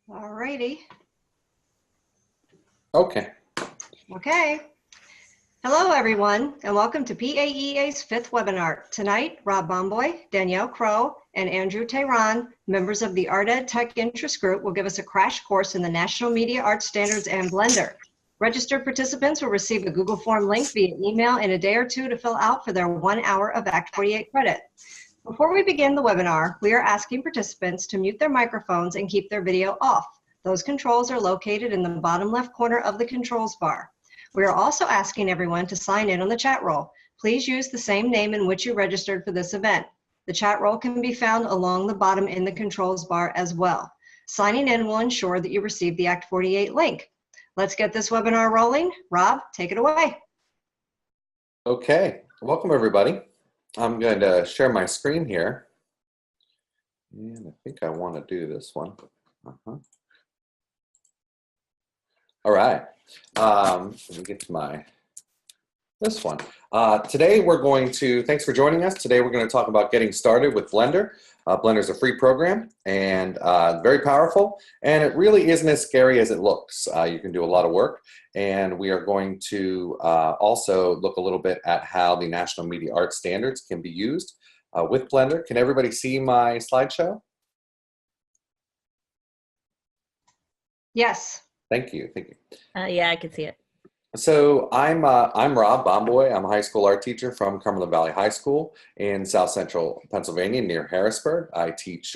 All righty. Okay. Okay. Hello, everyone, and welcome to PAEA's 5th webinar. Tonight, Robb Bomboy, Danielle, Crowe, and Andrew Teheran, members of the ArtEdTech interest group, will give us a crash course in the National Media Art Standards and Blender. Registered participants will receive a Google Form link via email in a day or two to fill out for their 1 hour of Act 48 credit. Before we begin the webinar, we are asking participants to mute their microphones and keep their video off. Those controls are located in the bottom left corner of the controls bar. We are also asking everyone to sign in on the chat roll. Please use the same name in which you registered for this event. The chat roll can be found along the bottom in the controls bar as well. Signing in will ensure that you receive the Act 48 link. Let's get this webinar rolling. Rob, take it away. Okay. Welcome, everybody. I'm going to share my screen here. And I think I want to do this one. All right. Let me get to this one. Today we're going to, thanks for joining us. Today we're going to talk about getting started with Blender. Blender is a free program and very powerful, and it really isn't as scary as it looks. You can do a lot of work, and we are going to also look a little bit at how the National Media Art Standards can be used with Blender. Can everybody see my slideshow? Yes. Thank you. Thank you. Yeah, I can see it. So I'm Robb Bomboy. I'm a high school art teacher from Cumberland Valley High School in South Central Pennsylvania near Harrisburg. I teach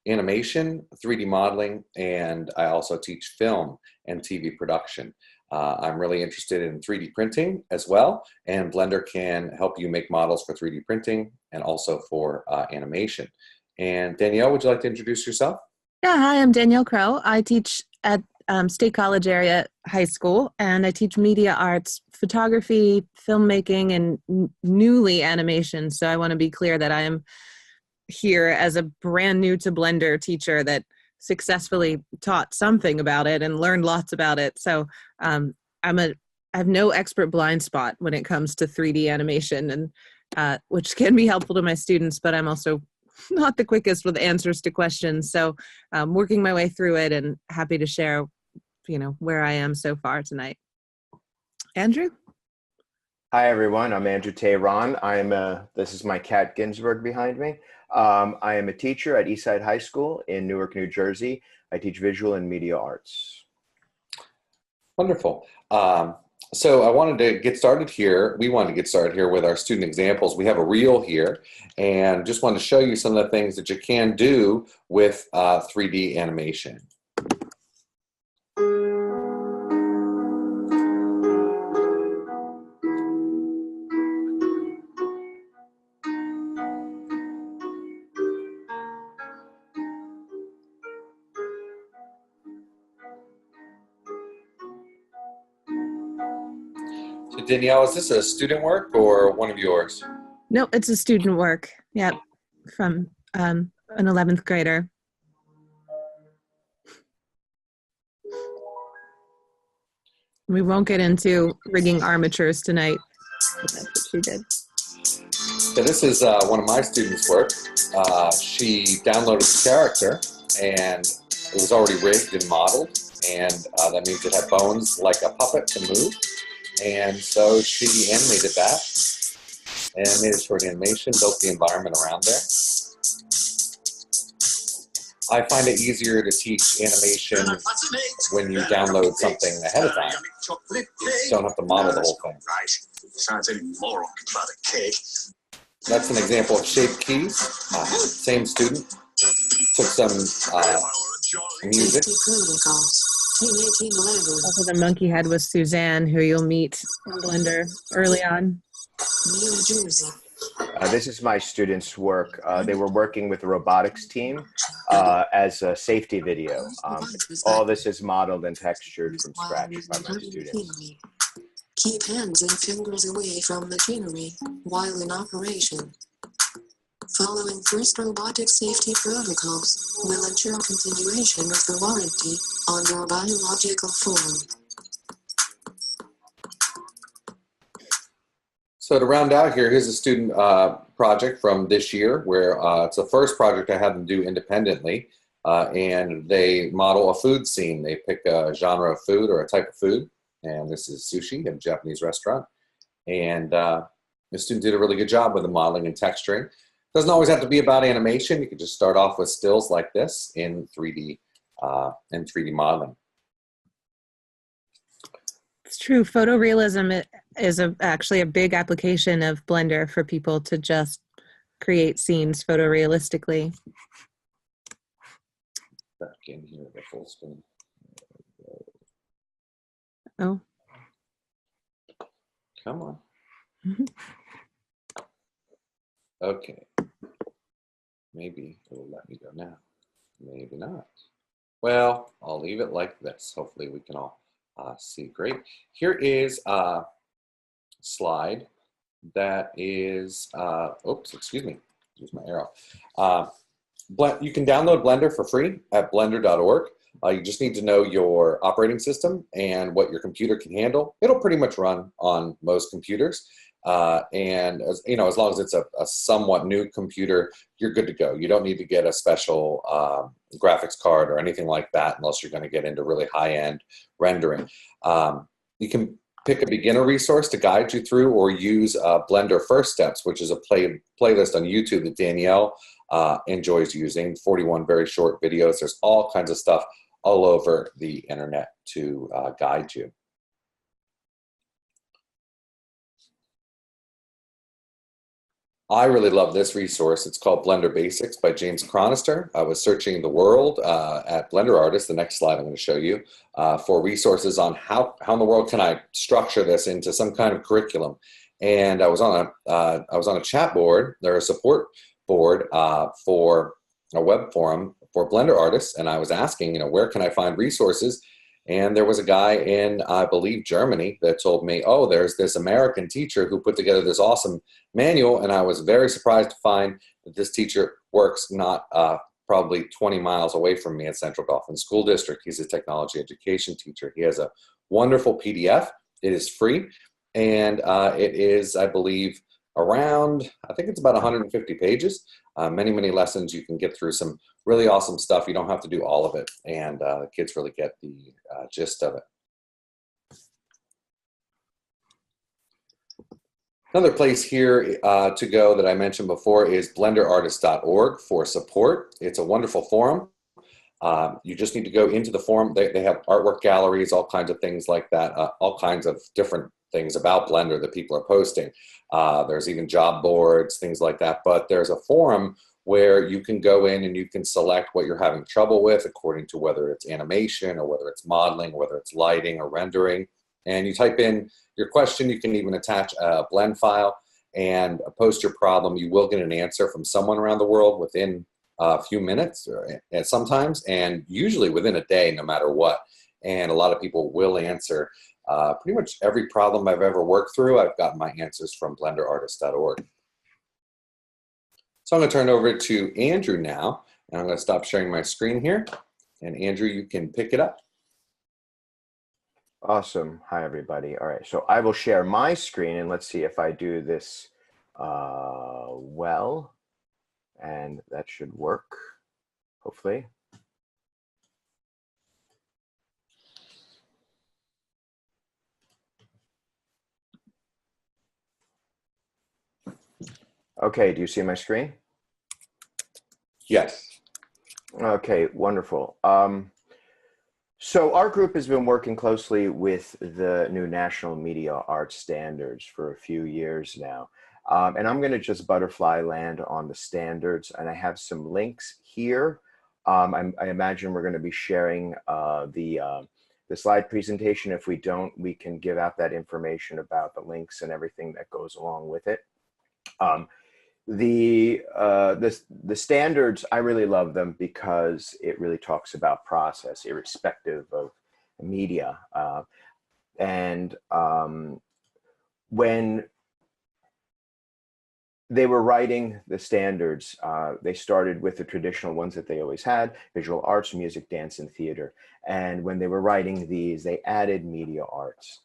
animation, 3D modeling, and I also teach film and TV production. I'm really interested in 3D printing as well, and Blender can help you make models for 3D printing and also for animation. And Danielle, would you like to introduce yourself? Yeah, hi, I'm Danielle Crowe. I teach at State College area high school, and I teach media arts, photography, filmmaking, and newly animation. So I want to be clear that I am here as a brand new to Blender teacher that successfully taught something about it and learned lots about it. So I have no expert blind spot when it comes to 3D animation, and which can be helpful to my students, but I'm also not the quickest with answers to questions. So working my way through it and happy to share, where I am so far tonight. Andrew? Hi, everyone. I'm Andrew Teheran. This is my cat Ginsburg behind me. I am a teacher at Eastside High School in Newark, New Jersey. I teach visual and media arts. Wonderful. So I wanted to get started here. We wanted to get started here with our student examples. We have a reel here, and just wanted to show you some of the things that you can do with 3D animation. So Danielle, is this a student work or one of yours? No, it's a student work. Yep, from an 11th grader. We won't get into rigging armatures tonight, but that's what she did. So this is one of my students' work. She downloaded the character, and it was already rigged and modeled, and that means it had bones like a puppet to move. And so she animated that and made a short animation, built the environment around there. I find it easier to teach animation when you download something ahead of time. You don't have to model the whole thing. That's an example of shaped keys. Same student took some music. Also, the monkey head was Suzanne, who you'll meet in Blender early on. This is my students' work. They were working with the robotics team as a safety video. All this is modeled and textured from scratch by my students. Keep hands and fingers away from machinery while in operation. Following first robotic safety protocols will ensure continuation of the warranty on your biological form. So to round out here, here's a student project from this year where it's the first project I had them do independently. and they model a food scene. They pick a genre of food or a type of food, and this is sushi in a Japanese restaurant. And the student did a really good job with the modeling and texturing. Doesn't always have to be about animation. You could just start off with stills like this in 3D modeling. It's true. Photorealism is actually a big application of Blender for people to just create scenes photorealistically. Back in here, the full screen. Oh. Come on. Okay. Maybe it will let me go now. Maybe not. Well, I'll leave it like this. Hopefully we can all see. Great. Here is a slide that is, oops, excuse me, use my arrow. You can download Blender for free at blender.org. You just need to know your operating system and what your computer can handle. It'll pretty much run on most computers. And as long as it's a somewhat new computer, you're good to go. You don't need to get a special graphics card or anything like that unless you're going to get into really high-end rendering. You can pick a beginner resource to guide you through, or use Blender First Steps, which is a playlist on YouTube that Danielle enjoys using. 41 very short videos. There's all kinds of stuff all over the internet to guide you. I really love this resource. It's called Blender Basics by James Chronister. I was searching the world at Blender Artist, the next slide I'm going to show you, for resources on how in the world can I structure this into some kind of curriculum. And I was on a chat board, or a support board for a web forum for Blender artists, and I was asking, where can I find resources? And there was a guy in, I believe, Germany that told me, oh, there's this American teacher who put together this awesome manual. And I was very surprised to find that this teacher works not probably 20 miles away from me at Central Dauphin School District. He's a technology education teacher. He has a wonderful PDF. It is free. And it is, I believe, around, I think it's about 150 pages. Many, many lessons. You can get through some really awesome stuff. You don't have to do all of it. And the kids really get the gist of it. Another place here to go that I mentioned before is blenderartist.org for support. It's a wonderful forum. You just need to go into the forum. They have artwork galleries, all kinds of things like that, all kinds of different things about Blender that people are posting. There's even job boards, things like that. But there's a forum where you can go in and you can select what you're having trouble with according to whether it's animation or whether it's modeling, or whether it's lighting or rendering. And you type in your question. You can even attach a blend file and post your problem. You will get an answer from someone around the world within a few minutes, or sometimes, and usually within a day, no matter what. And a lot of people will answer pretty much every problem I've ever worked through. I've gotten my answers from blenderartist.org. So I'm going to turn over to Andrew now, and I'm going to stop sharing my screen here. And Andrew, you can pick it up. Awesome. Hi, everybody. All right, so I will share my screen, and let's see if I do this well, and that should work, hopefully. Okay, do you see my screen? Yes. Okay, wonderful. So our group has been working closely with the new National Media Arts Standards for a few years now. And I'm going to just butterfly land on the standards, and I have some links here. I imagine we're going to be sharing the slide presentation. If we don't, we can give out that information about the links and everything that goes along with it. The standards, I really love them because it really talks about process, irrespective of media. When they were writing the standards, they started with the traditional ones that they always had: visual arts, music, dance, and theater. And when they were writing these, they added media arts.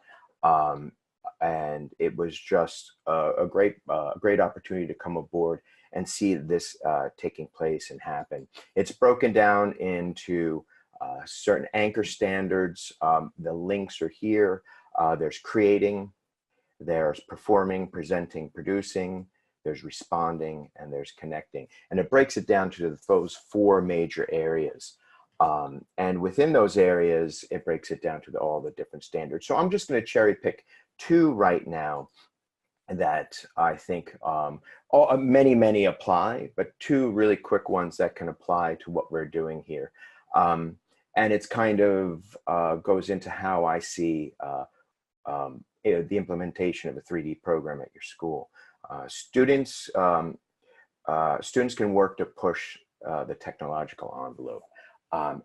And it was just a great opportunity to come aboard and see this taking place and happen. It's broken down into certain anchor standards. The links are here. There's creating, there's performing, presenting, producing, there's responding, and there's connecting. And it breaks it down to those 4 major areas. And within those areas, it breaks it down to all the different standards. So I'm just going to cherry pick 2 right now that I think many apply, but 2 really quick ones that can apply to what we're doing here. And it's kind of goes into how I see the implementation of a 3D program at your school. Students can work to push the technological envelope.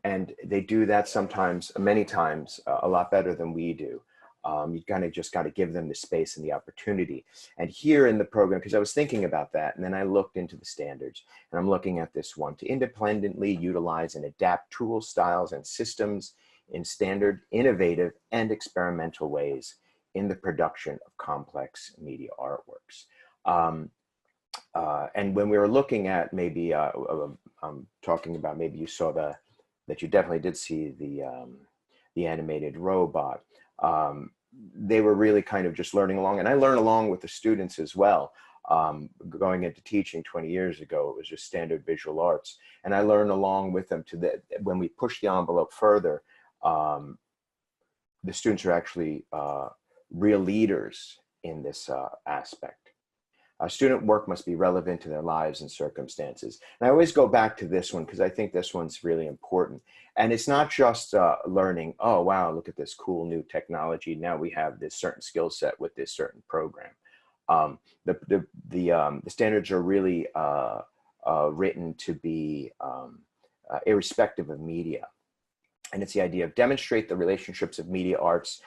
And they do that sometimes, many times, a lot better than we do. You kind of just got to give them the space and the opportunity. And here in the program, because I was thinking about that, and then I looked into the standards, and I'm looking at this one: to independently utilize and adapt tools, styles, and systems in standard, innovative, and experimental ways in the production of complex media artworks. And when we were looking at maybe, talking about, maybe you saw that you definitely did see the animated robot. They were really kind of just learning along, and I learn along with the students as well. Going into teaching 20 years ago, it was just standard visual arts, and I learn along with them to that. When we push the envelope further, the students are actually real leaders in this aspect. Student work must be relevant to their lives and circumstances. And I always go back to this one because I think this one's really important. And it's not just learning, oh, wow, look at this cool new technology. Now we have this certain skill set with this certain program. The standards are really written to be irrespective of media. And it's the idea of demonstrate the relationships of media arts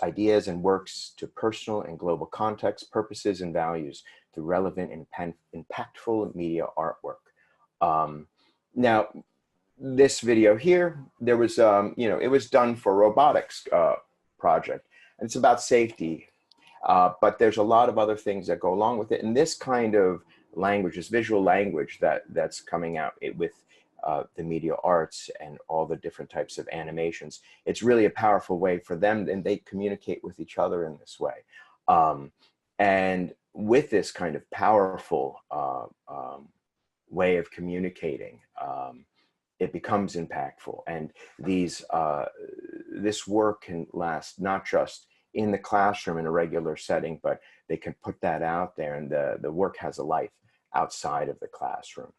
ideas and works to personal and global contexts, purposes, and values through relevant and impactful media artwork. Now, this video here, there was, it was done for a robotics project, and it's about safety, but there's a lot of other things that go along with it. And this kind of language, this visual language that's coming out with the media arts and all the different types of animations, it's really a powerful way for them, and they communicate with each other in this way. And with this kind of powerful way of communicating, it becomes impactful. And this work can last not just in the classroom in a regular setting, but they can put that out there, and the work has a life outside of the classroom.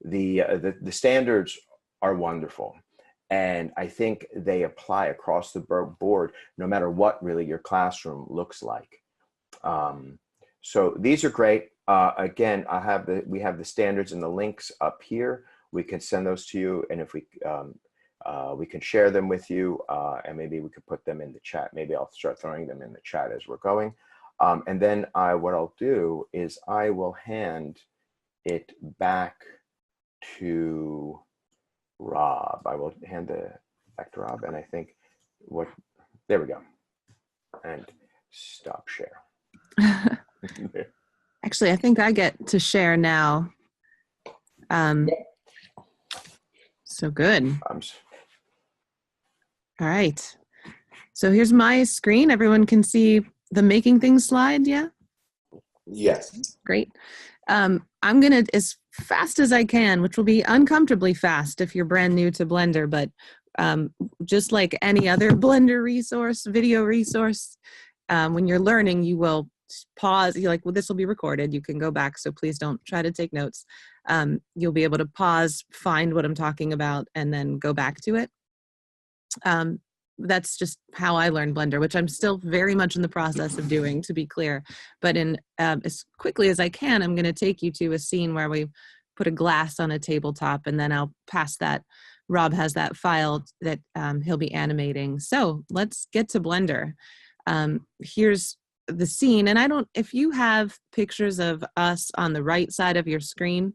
The standards are wonderful, and I think they apply across the board, no matter what really your classroom looks like. So these are great. Again, we have the standards and the links up here. We can send those to you, and if we can share them with you, and maybe we could put them in the chat. Maybe I'll start throwing them in the chat as we're going. And then what I'll do is I will hand it back to Rob. I will hand it back to Rob, and I think there we go. And stop share. Actually, I think I get to share now. So good. All right. So here's my screen. Everyone can see the making things slide, yeah? Yes. Great. I'm gonna, as fast as I can, which will be uncomfortably fast if you're brand new to Blender, but just like any other Blender resource, video resource, when you're learning, you will pause. You're like, well, this will be recorded. You can go back, so please don't try to take notes. You'll be able to pause, find what I'm talking about, and then go back to it. That's just how I learned Blender, which I'm still very much in the process of doing, to be clear. But in as quickly as I can, I'm going to take you to a scene where we put a glass on a tabletop, and then I'll pass that. Rob has that file that he'll be animating. So let's get to Blender. Here's the scene, and if you have pictures of us on the right side of your screen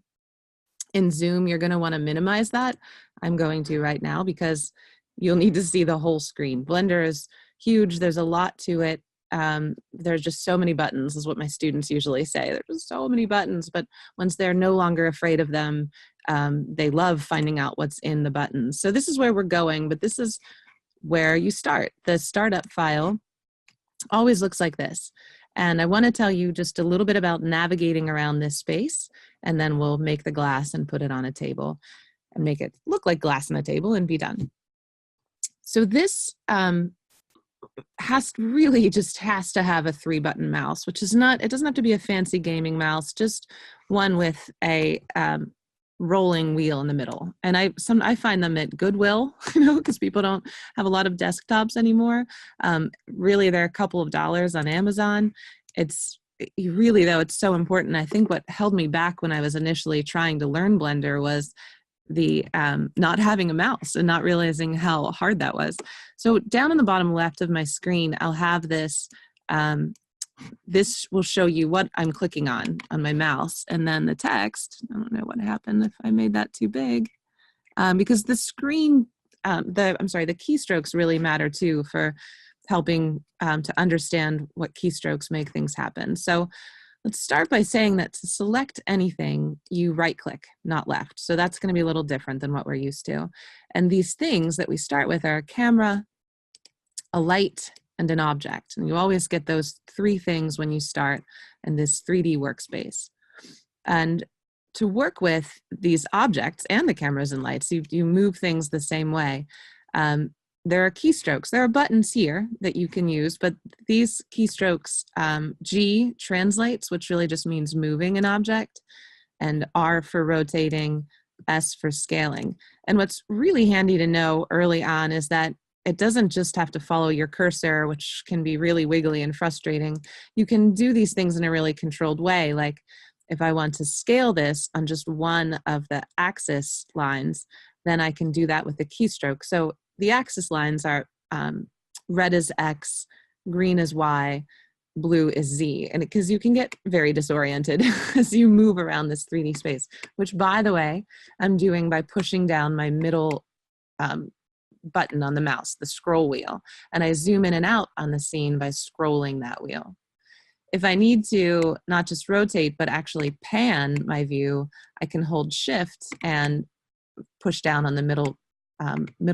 in Zoom, you're going to want to minimize that. I'm going to right now because you'll need to see the whole screen. Blender is huge. There's a lot to it. there's just so many buttons, is what my students usually say. There's just so many buttons, but once they're no longer afraid of them, they love finding out what's in the buttons. So this is where we're going, but this is where you start. The startup file always looks like this. And I want to tell you just a little bit about navigating around this space, and then we'll make the glass and put it on a table and make it look like glass on a table and be done. So this has to have a 3-button mouse, which is not, it doesn't have to be a fancy gaming mouse, just one with a rolling wheel in the middle. And I find them at Goodwill, because people don't have a lot of desktops anymore. Really, they're a couple of dollars on Amazon. It's really, though, it's so important. I think what held me back when I was initially trying to learn Blender was the not having a mouse and not realizing how hard that was. So down in the bottom left of my screen, I'll have this. This will show you what I'm clicking on my mouse, and then the text. I don't know what happened if I made that too big, because the screen, the keystrokes really matter too for helping to understand what keystrokes make things happen. So let's start by saying that to select anything, you right-click, not left. So that's going to be a little different than what we're used to. And these things that we start with are a camera, a light, and an object. And you always get those 3 things when you start in this 3D workspace. And to work with these objects and the cameras and lights, you move things the same way. There are keystrokes. There are buttons here that you can use, but these keystrokes, G translates, which really just means moving an object, and R for rotating, S for scaling. And what's really handy to know early on is that it doesn't just have to follow your cursor, which can be really wiggly and frustrating. You can do these things in a really controlled way. Like if I want to scale this on just one of the axis lines, then I can do that with the keystroke. So the axis lines are red is X, green is Y, blue is Z. And because you can get very disoriented as you move around this 3D space, which, by the way, I'm doing by pushing down my middle button on the mouse, the scroll wheel. And I zoom in and out on the scene by scrolling that wheel. If I need to not just rotate, but actually pan my view, I can hold Shift and push down on the middle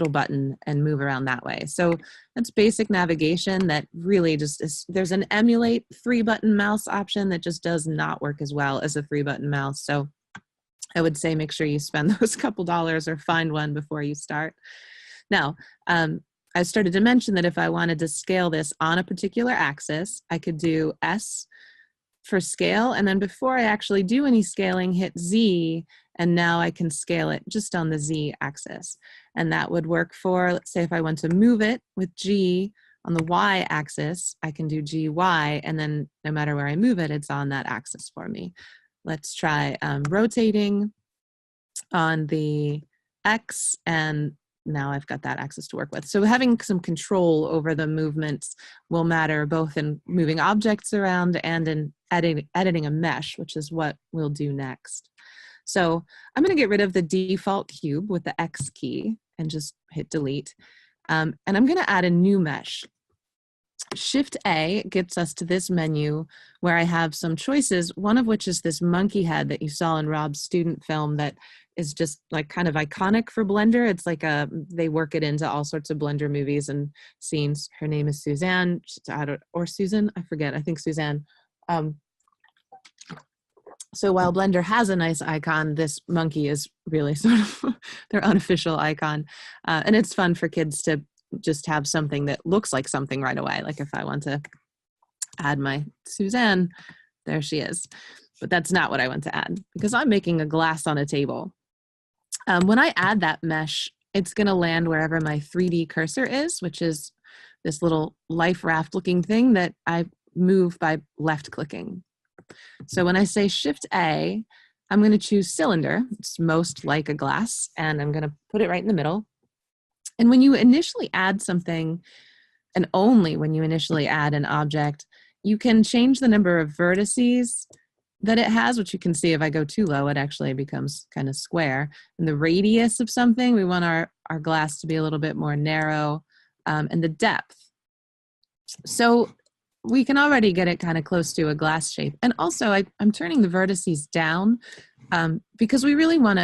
button and move around that way. So that's basic navigation that really just is. There's an emulate 3-button mouse option that just does not work as well as a 3-button mouse. So I would say make sure you spend those couple dollars or find one before you start. Now, I started to mention that if I wanted to scale this on a particular axis, I could do S for scale, and then before I actually do any scaling, hit Z, and now I can scale it just on the Z axis. And that would work for, let's say if I want to move it with G on the Y axis, I can do GY, and then no matter where I move it, it's on that axis for me. Let's try rotating on the X, and now I've got that axis to work with. So having some control over the movements will matter both in moving objects around and in editing a mesh, which is what we'll do next. So I'm going to get rid of the default cube with the X key and just hit delete. And I'm going to add a new mesh. Shift A gets us to this menu where I have some choices, one of which is this monkey head that you saw in Robb's student film that is just like kind of iconic for Blender. It's like they work it into all sorts of Blender movies and scenes. Her name is Suzanne, or Susan, I forget, I think Suzanne. So while Blender has a nice icon, this monkey is really sort of their unofficial icon. And it's fun for kids to just have something that looks like something right away. Like if I want to add my Suzanne, there she is. But that's not what I want to add because I'm making a glass on a table. When I add that mesh, it's going to land wherever my 3D cursor is, which is this little life raft looking thing that I move by left clicking. So when I say Shift A, I'm going to choose cylinder. It's most like a glass, and I'm going to put it right in the middle. And when you initially add something, and only when you initially add an object, you can change the number of vertices that it has, which you can see if I go too low, it actually becomes kind of square. And the radius of something, we want our glass to be a little bit more narrow, and the depth. So we can already get it kind of close to a glass shape. And also I'm turning the vertices down because we don't want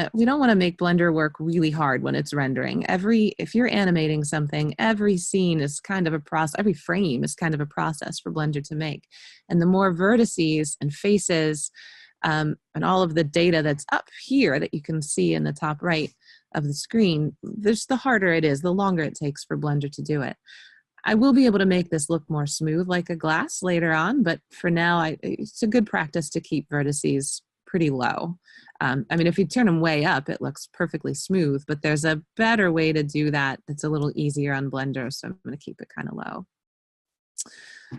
to make Blender work really hard when it's rendering. If you're animating something, every scene is kind of a process, every frame is kind of a process for Blender to make. And the more vertices and faces and all of the data that's up here that you can see in the top right of the screen, the harder it is, the longer it takes for Blender to do it. I will be able to make this look more smooth like a glass later on, but for now, it's a good practice to keep vertices pretty low. I mean, if you turn them way up, it looks perfectly smooth, but there's a better way to do that that's a little easier on Blender, so I'm going to keep it kind of low.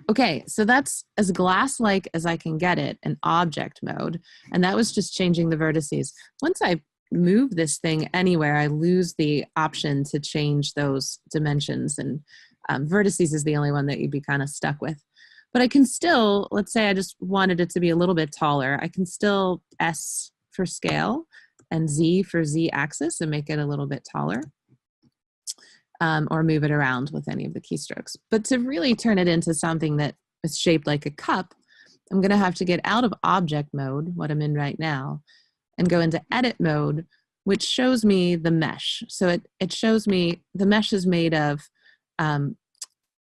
Okay, so that's as glass-like as I can get it in object mode, and that was just changing the vertices. Once I move this thing anywhere, I lose the option to change those dimensions, and vertices is the only one that you'd be kind of stuck with. But I can still, let's say I just wanted it to be a little bit taller, I can still S for scale and Z for Z axis and make it a little bit taller, or move it around with any of the keystrokes. But to really turn it into something that is shaped like a cup, I'm gonna have to get out of object mode, what I'm in right now, and go into edit mode, which shows me the mesh. So it shows me the mesh is made of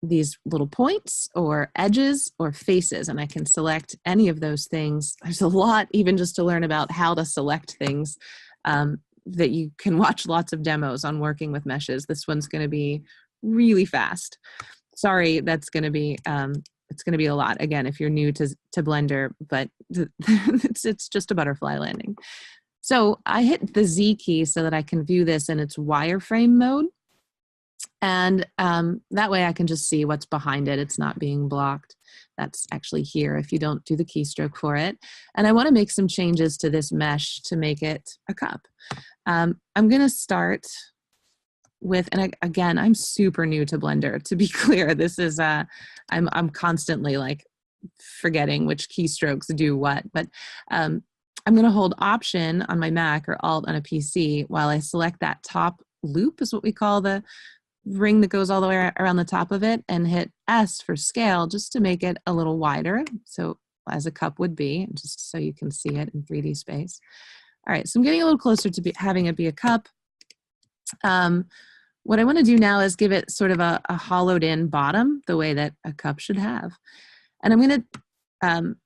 these little points or edges or faces, and I can select any of those things. There's a lot even just to learn about how to select things that you can watch lots of demos on working with meshes. This one's going to be really fast. Sorry, that's going to be it's going to be a lot again if you're new to Blender, but it's just a butterfly landing. So I hit the Z key so that I can view this in its wireframe mode. And that way I can just see what's behind it. It's not being blocked. That's actually here if you don't do the keystroke for it. And I want to make some changes to this mesh to make it a cup. I'm going to start with, and again, I'm super new to Blender. To be clear, this is, I'm constantly like forgetting which keystrokes do what. But I'm going to hold Option on my Mac or Alt on a PC while I select that top loop is what we call the ring that goes all the way around the top of it, and hit S for scale just to make it a little wider, so as a cup would be, just so you can see it in 3D space. All right, so I'm getting a little closer to having it be a cup. What I want to do now is give it sort of a hollowed in bottom, the way that a cup should have. And I'm going to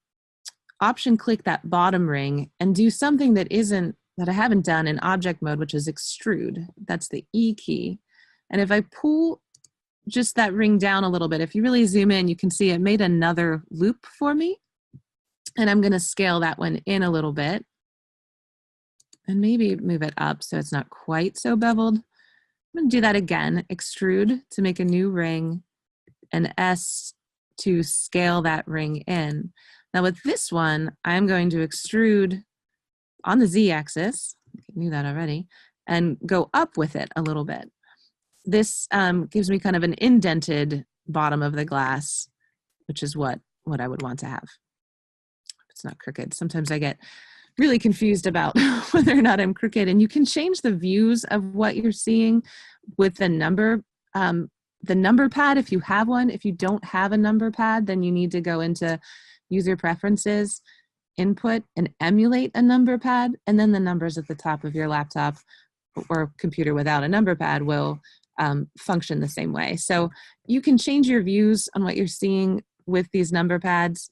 Option click that bottom ring and do something that I haven't done in object mode, which is extrude. That's the E key. And if I pull just that ring down a little bit, if you really zoom in, you can see it made another loop for me. And I'm going to scale that one in a little bit and maybe move it up so it's not quite so beveled. I'm going to do that again, extrude to make a new ring, and S to scale that ring in. Now with this one, I'm going to extrude on the Z axis, I knew that already, and go up with it a little bit. This gives me kind of an indented bottom of the glass, which is what I would want to have. It's not crooked. Sometimes I get really confused about whether or not I'm crooked, and you can change the views of what you're seeing with the number pad if you have one. If you don't have a number pad, then you need to go into User Preferences, Input, and emulate a number pad, and then the numbers at the top of your laptop or computer without a number pad will function the same way. So you can change your views on what you're seeing with these number pads,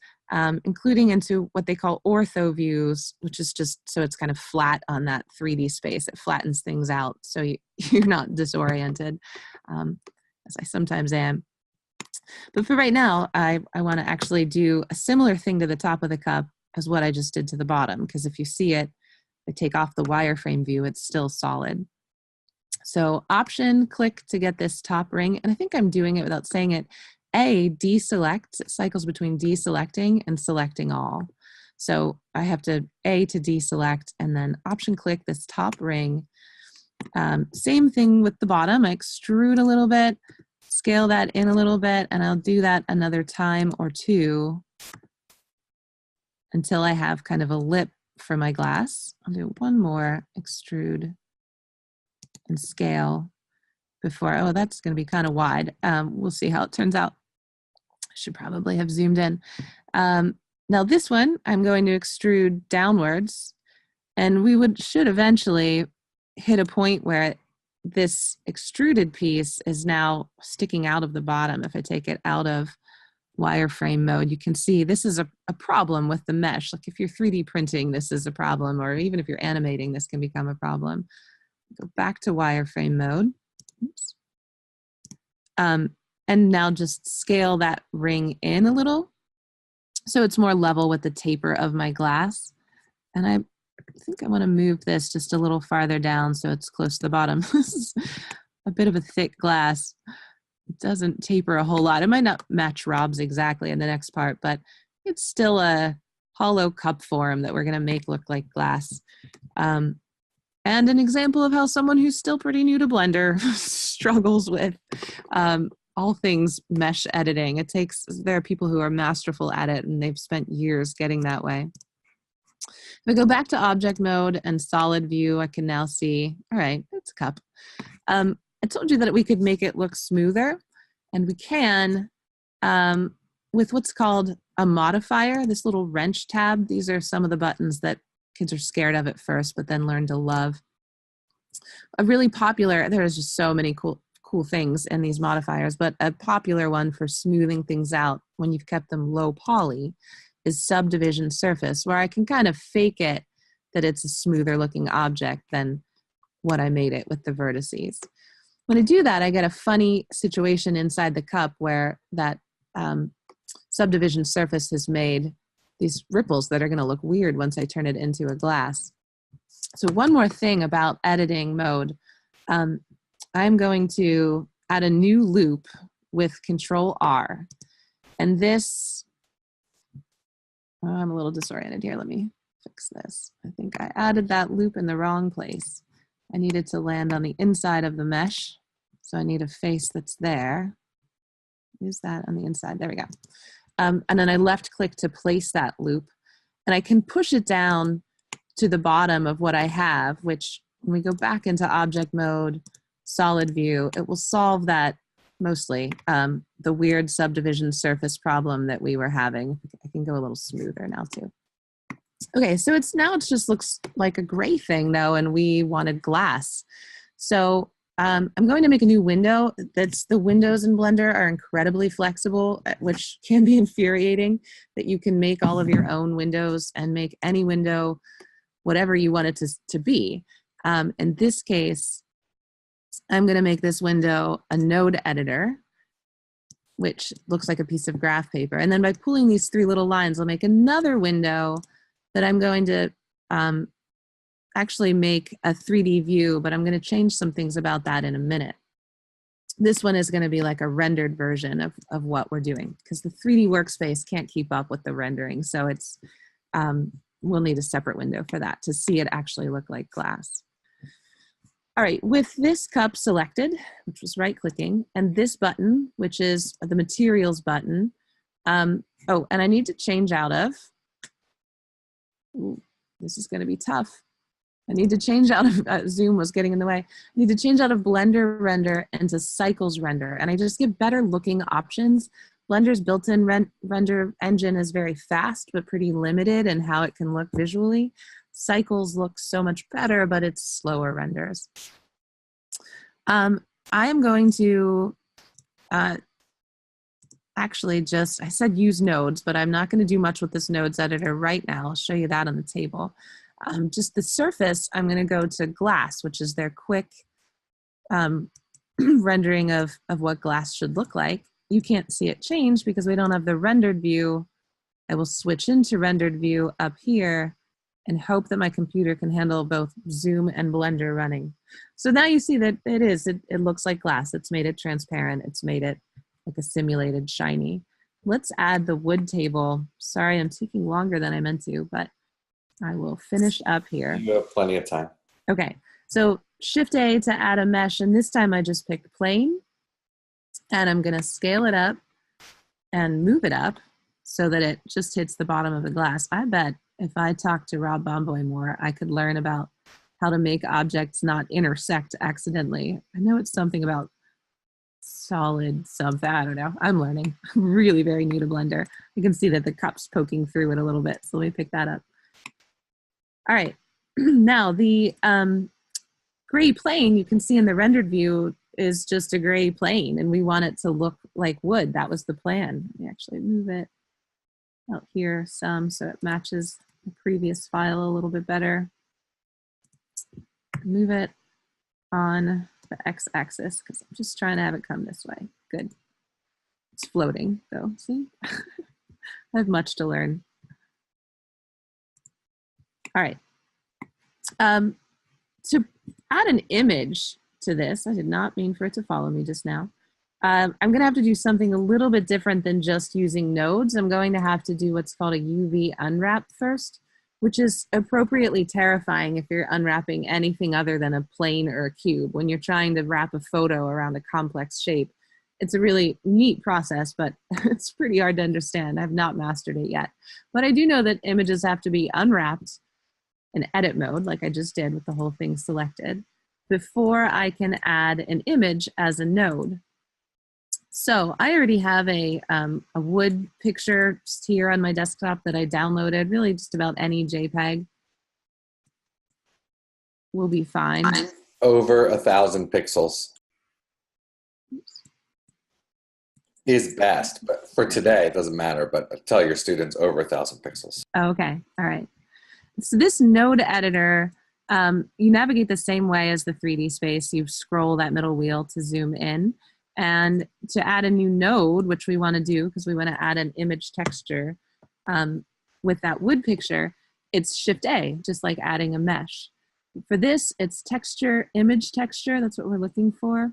including into what they call ortho views, which is just so it's kind of flat on that 3D space. It flattens things out so you're not disoriented, as I sometimes am. But for right now, I want to actually do a similar thing to the top of the cup as what I just did to the bottom, because if you see it, I take off the wireframe view, it's still solid. So Option, click to get this top ring, and I think I'm doing it without saying it. A, deselect, it cycles between deselecting and selecting all. So I have to A to deselect, and then Option click this top ring. Same thing with the bottom, I extrude a little bit, scale that in a little bit, and I'll do that another time or two until I have kind of a lip for my glass. I'll do one more, extrude and scale before, oh, that's going to be kind of wide. We'll see how it turns out. should probably have zoomed in. Now this one, I'm going to extrude downwards, and we should eventually hit a point where this extruded piece is now sticking out of the bottom. If I take it out of wireframe mode, you can see this is a problem with the mesh. Like if you're 3D printing, this is a problem, or even if you're animating, this can become a problem. Go back to wireframe mode. Oops. And now just scale that ring in a little so it's more level with the taper of my glass. And I think I want to move this just a little farther down so it's close to the bottom. This is a bit of a thick glass. It doesn't taper a whole lot. It might not match Robb's exactly in the next part, but it's still a hollow cup form that we're going to make look like glass. And an example of how someone who's still pretty new to Blender struggles with all things mesh editing. There are people who are masterful at it, and they've spent years getting that way. If I go back to object mode and solid view, I can now see, all right, it's a cup. I told you that we could make it look smoother, and we can with what's called a modifier, this little wrench tab. These are some of the buttons that kids are scared of at first, but then learn to love. A really popular, there's just so many cool things in these modifiers, but a popular one for smoothing things out when you've kept them low poly is subdivision surface, where I can kind of fake it that it's a smoother looking object than what I made it with the vertices. When I do that, I get a funny situation inside the cup where that subdivision surface has made these ripples that are going to look weird once I turn it into a glass. So one more thing about editing mode, I'm going to add a new loop with Control R. And this, I'm a little disoriented here. Let me fix this. I think I added that loop in the wrong place. I needed to land on the inside of the mesh. So I need a face that's there. Is that on the inside? There we go. And then I left click to place that loop. And I can push it down to the bottom of what I have, which when we go back into object mode, solid view, it will solve that mostly, the weird subdivision surface problem that we were having. I can go a little smoother now too. Okay, so it just looks like a gray thing though, and we wanted glass. So I'm going to make a new window. The windows in Blender are incredibly flexible, which can be infuriating, that you can make all of your own windows and make any window whatever you want it to be. In this case, I'm going to make this window a node editor, which looks like a piece of graph paper. And then by pulling these three little lines, I'll make another window that I'm going to actually make a 3D view, but I'm going to change some things about that in a minute. This one is going to be like a rendered version of what we're doing, because the 3D workspace can't keep up with the rendering. So it's we'll need a separate window for that to see it actually look like glass. All right, with this cup selected, which was right-clicking, and this button, which is the materials button. Oh, and I need to change out of, ooh, this is going to be tough. I need to change out of, Zoom was getting in the way. I need to change out of Blender render into Cycles render, and I just get better looking options. Blender's built-in render engine is very fast, but pretty limited in how it can look visually. Cycles look so much better, but it's slower renders. I am going to actually just, I said use nodes, but I'm not going to do much with this nodes editor right now. I'll show you that on the table. Just the surface, I'm going to go to glass, which is their quick rendering of what glass should look like. You can't see it change because we don't have the rendered view. I will switch into rendered view up here and hope that my computer can handle both Zoom and Blender running. So now you see that it looks like glass. It's made it transparent. It's made it like a simulated shiny. Let's add the wood table. Sorry, I'm taking longer than I meant to, but I will finish up here. You have plenty of time. Okay, so Shift A to add a mesh, and this time I just picked plane, and I'm gonna scale it up and move it up so that it just hits the bottom of the glass. I bet if I talked to Robb Bomboy more, I could learn about how to make objects not intersect accidentally. I know it's something about solid something. I don't know. I'm learning. I'm really very new to Blender. You can see that the cup's poking through it a little bit. So let me pick that up. All right. Now the gray plane you can see in the rendered view is just a gray plane, and we want it to look like wood. That was the plan. Let me actually move it out here some so it matches the previous file a little bit better. Move it on the x-axis because I'm just trying to have it come this way. Good. It's floating though, see? I have much to learn. All right. To add an image to this, I did not mean for it to follow me just now. I'm going to have to do something a little bit different than just using nodes. I'm going to have to do what's called a UV unwrap first, which is appropriately terrifying if you're unwrapping anything other than a plane or a cube. When you're trying to wrap a photo around a complex shape, it's a really neat process, but it's pretty hard to understand. I've not mastered it yet. But I do know that images have to be unwrapped in edit mode, like I just did with the whole thing selected, before I can add an image as a node. So I already have a wood picture just here on my desktop that I downloaded. Really just about any JPEG will be fine. Over 1,000 pixels is best, but for today it doesn't matter, but tell your students over 1,000 pixels. Okay, all right. So this node editor, you navigate the same way as the 3D space. You scroll that middle wheel to zoom in. And to add a new node, which we want to do because we want to add an image texture with that wood picture, it's Shift-A, just like adding a mesh. For this, it's texture, image texture. That's what we're looking for.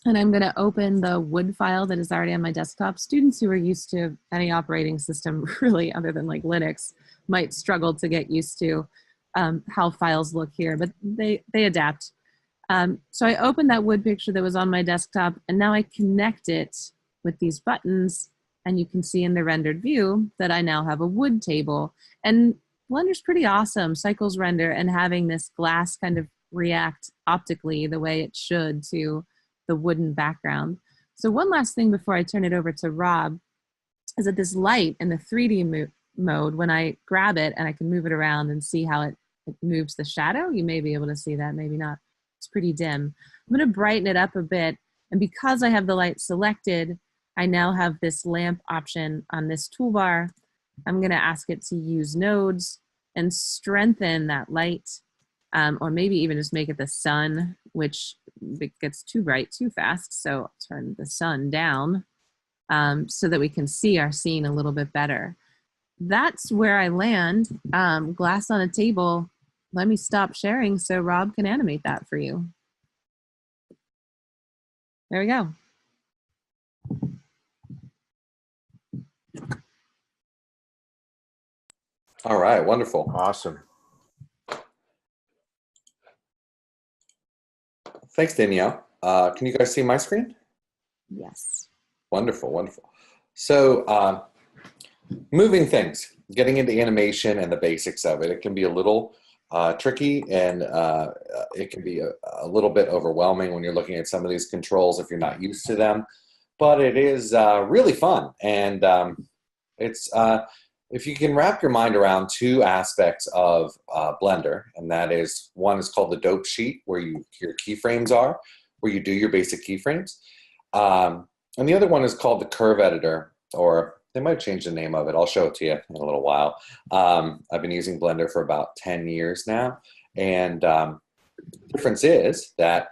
And I'm going to open the wood file that is already on my desktop. Students who are used to any operating system, really, other than like Linux, might struggle to get used to how files look here, but they adapt. So I opened that wood picture that was on my desktop, and now I connect it with these buttons, and you can see in the rendered view that I now have a wood table. And Blender's pretty awesome, cycles render, and having this glass kind of react optically the way it should to the wooden background. So one last thing before I turn it over to Rob is that this light in the 3D mode, when I grab it and I can move it around and see how it moves the shadow, you may be able to see that, maybe not. It's pretty dim. I'm going to brighten it up a bit. And because I have the light selected, I now have this lamp option on this toolbar. I'm going to ask it to use nodes and strengthen that light, or maybe even just make it the sun, which it gets too bright too fast. So turn the sun down so that we can see our scene a little bit better. That's where I land. Glass on a table. Let me stop sharing so Rob can animate that for you. There we go. All right, wonderful. Awesome. Thanks, Danielle. Can you guys see my screen? Yes. Wonderful, wonderful. So moving things, getting into animation and the basics of it, it can be a little tricky, and it can be a little bit overwhelming when you're looking at some of these controls if you're not used to them. But it is really fun, and it's if you can wrap your mind around two aspects of Blender, and that is, one is called the dope sheet, where your keyframes are, where you do your basic keyframes, and the other one is called the curve editor, or they might change the name of it. I'll show it to you in a little while. I've been using Blender for about 10 years now, and the difference is that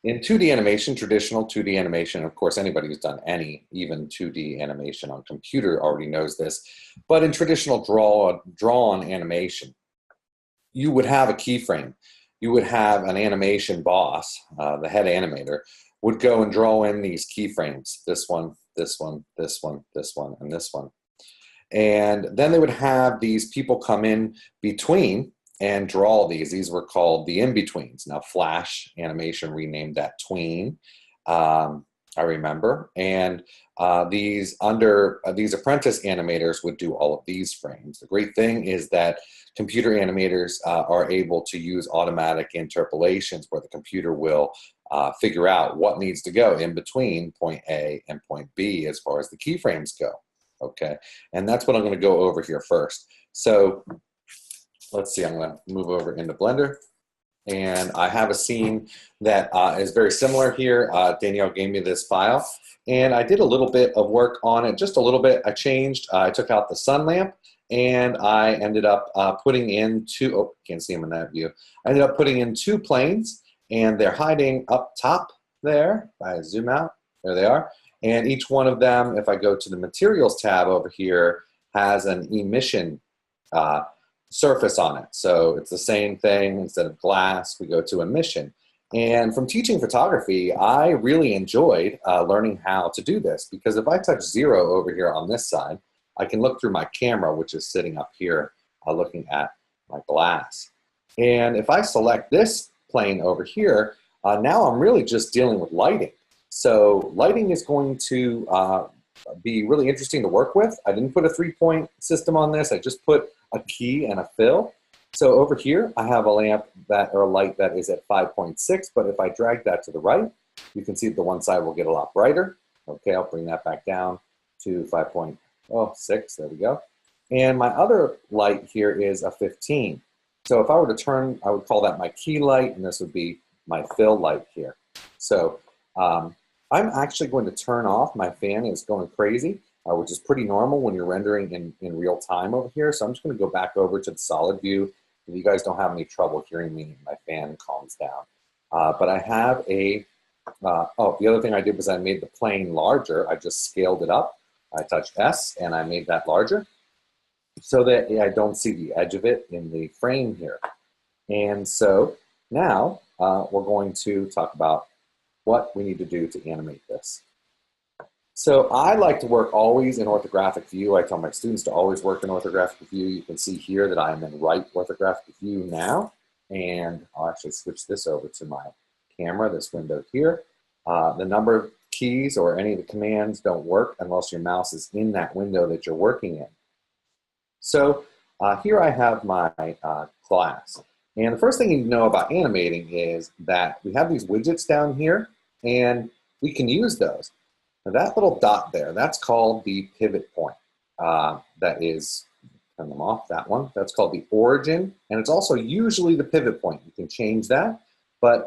in 2D animation, traditional 2D animation, of course, anybody who's done any, even 2D animation on computer already knows this, but in traditional drawn animation, you would have a keyframe. You would have an animation boss, the head animator, would go and draw in these keyframes, this one, this one, this one, this one, and this one. And then they would have these people come in between and draw these. These were called the in-betweens. Now Flash animation renamed that tween, I remember. And these apprentice animators would do all of these frames. The great thing is that computer animators are able to use automatic interpolations, where the computer will figure out what needs to go in between point A and point B as far as the keyframes go. Okay, and that's what I'm going to go over here first. So let's see, I'm going to move over into Blender. And I have a scene that is very similar here. Danielle gave me this file. And I did a little bit of work on it, just a little bit. I changed, I took out the sun lamp, and I ended up putting in two, oh, can't see them in that view. I ended up putting in two planes, and they're hiding up top there. If I zoom out, there they are. And each one of them, if I go to the Materials tab over here, has an emission surface on it. So it's the same thing. Instead of glass, we go to emission. And from teaching photography, I really enjoyed learning how to do this, because if I touch 0 over here on this side, I can look through my camera, which is sitting up here looking at my glass. And if I select this plane over here, now I'm really just dealing with lighting. So lighting is going to be really interesting to work with. I didn't put a 3-point system on this. I just put a key and a fill. So over here, I have a lamp that, or a light that is at 5.6, but if I drag that to the right, you can see that the one side will get a lot brighter. Okay, I'll bring that back down to 5.6, there we go. And my other light here is a 15. So if I were to turn, I would call that my key light, and this would be my fill light here. So I'm actually going to turn off, my fan is going crazy, which is pretty normal when you're rendering in real time over here. So I'm just going to go back over to the solid view. If you guys don't have any trouble hearing me, my fan calms down. But I have a, oh, the other thing I did was I made the plane larger. I just scaled it up. I touched S and I made that larger so that I don't see the edge of it in the frame here. And so now we're going to talk about what we need to do to animate this. So I like to work always in orthographic view. I tell my students to always work in orthographic view. You can see here that I am in right orthographic view now. And I'll actually switch this over to my camera, this window here. The number of keys or any of the commands don't work unless your mouse is in that window that you're working in. So here I have my class. And the first thing you know about animating is that we have these widgets down here, and we can use those. Now that little dot there, that's called the pivot point. That is, turn them off, that one. That's called the origin, and it's also usually the pivot point. You can change that, but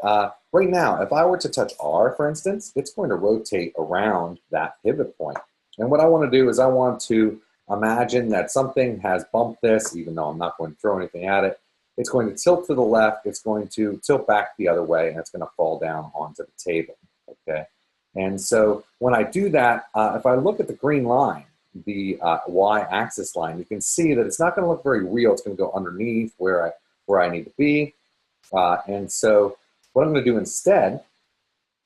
right now, if I were to touch R, for instance, it's going to rotate around that pivot point. And what I want to do is I want to imagine that something has bumped this, even though I'm not going to throw anything at it. It's going to tilt to the left, it's going to tilt back the other way, and it's going to fall down onto the table, okay? And so when I do that, if I look at the green line, the y-axis line, you can see that it's not going to look very real. It's going to go underneath where I need to be. And so what I'm going to do instead,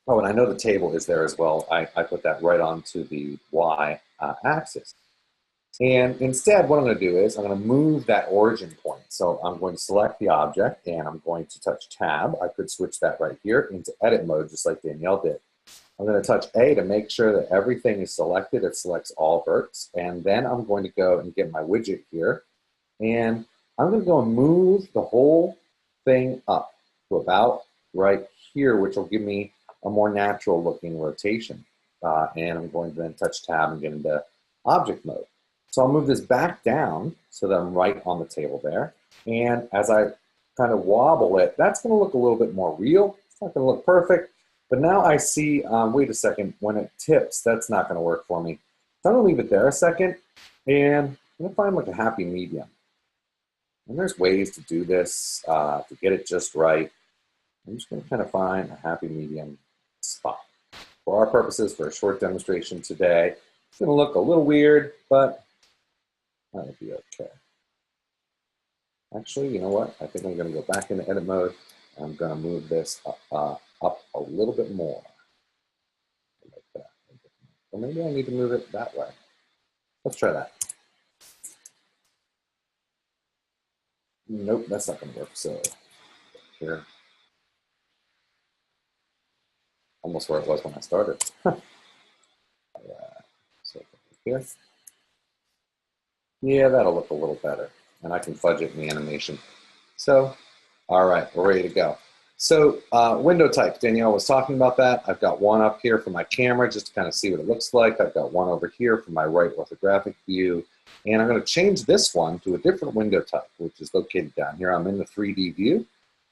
oh, and I know the table is there as well. I put that right onto the y-axis. And instead, what I'm going to do is I'm going to move that origin point. So I'm going to select the object, and I'm going to touch Tab. I could switch that right here into edit mode, just like Danielle did. I'm going to touch A to make sure that everything is selected. It selects all verts. And then I'm going to go and get my widget here. And I'm going to go and move the whole thing up to about right here, which will give me a more natural looking rotation. And I'm going to then touch Tab and get into object mode. So I'll move this back down so that I'm right on the table there. And as I kind of wobble it, that's going to look a little bit more real. It's not going to look perfect. But now I see, wait a second, when it tips, that's not going to work for me. So I'm going to leave it there a second, and I'm going to find like a happy medium. And there's ways to do this, to get it just right. I'm just going to kind of find a happy medium spot. For our purposes, for a short demonstration today, it's going to look a little weird, but that'll be okay. Actually, you know what? I think I'm going to go back into edit mode. I'm going to move this up a little bit more. Like that. Or maybe I need to move it that way. Let's try that. Nope, that's not going to work. So here. Almost where it was when I started. So here. Yeah, that'll look a little better. And I can fudge it in the animation. So, all right, we're ready to go. So window type, Danielle was talking about that. I've got one up here for my camera just to kind of see what it looks like. I've got one over here for my right orthographic view. And I'm going to change this one to a different window type, which is located down here. I'm in the 3D view.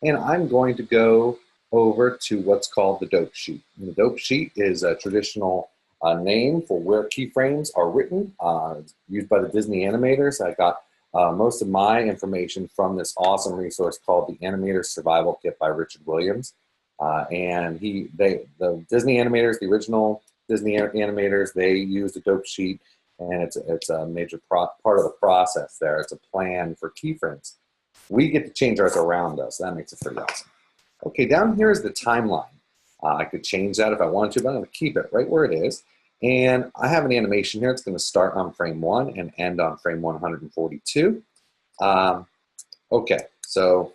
And I'm going to go over to what's called the dope sheet. And the dope sheet is a traditional name for where keyframes are written, used by the Disney animators. I got most of my information from this awesome resource called the Animator Survival Kit by Richard Williams. And the Disney animators, the original Disney animators, they used a dope sheet, and it's a major part of the process there. It's a plan for keyframes. We get to change ours around us. That makes it pretty awesome. Okay, down here is the timeline. I could change that if I wanted to, but I'm going to keep it right where it is. And I have an animation here. It's going to start on frame 1 and end on frame 142. Okay, so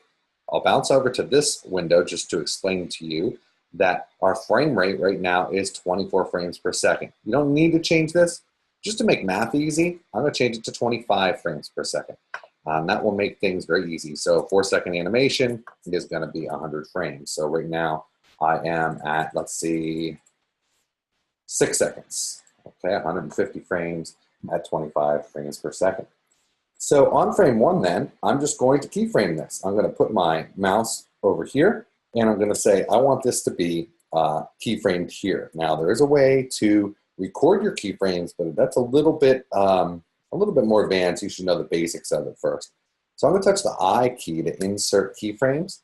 I'll bounce over to this window just to explain to you that our frame rate right now is 24 frames per second. You don't need to change this. Just to make math easy, I'm going to change it to 25 frames per second. That will make things very easy. So 4-second animation is going to be 100 frames. So right now I am at, let's see, 6 seconds. Okay, 150 frames at 25 frames per second. So on frame 1 then, I'm just going to keyframe this. I'm going to put my mouse over here, and I'm going to say, I want this to be keyframed here. Now there is a way to record your keyframes, but that's a little bit more advanced. You should know the basics of it first. So I'm going to touch the I key to insert keyframes.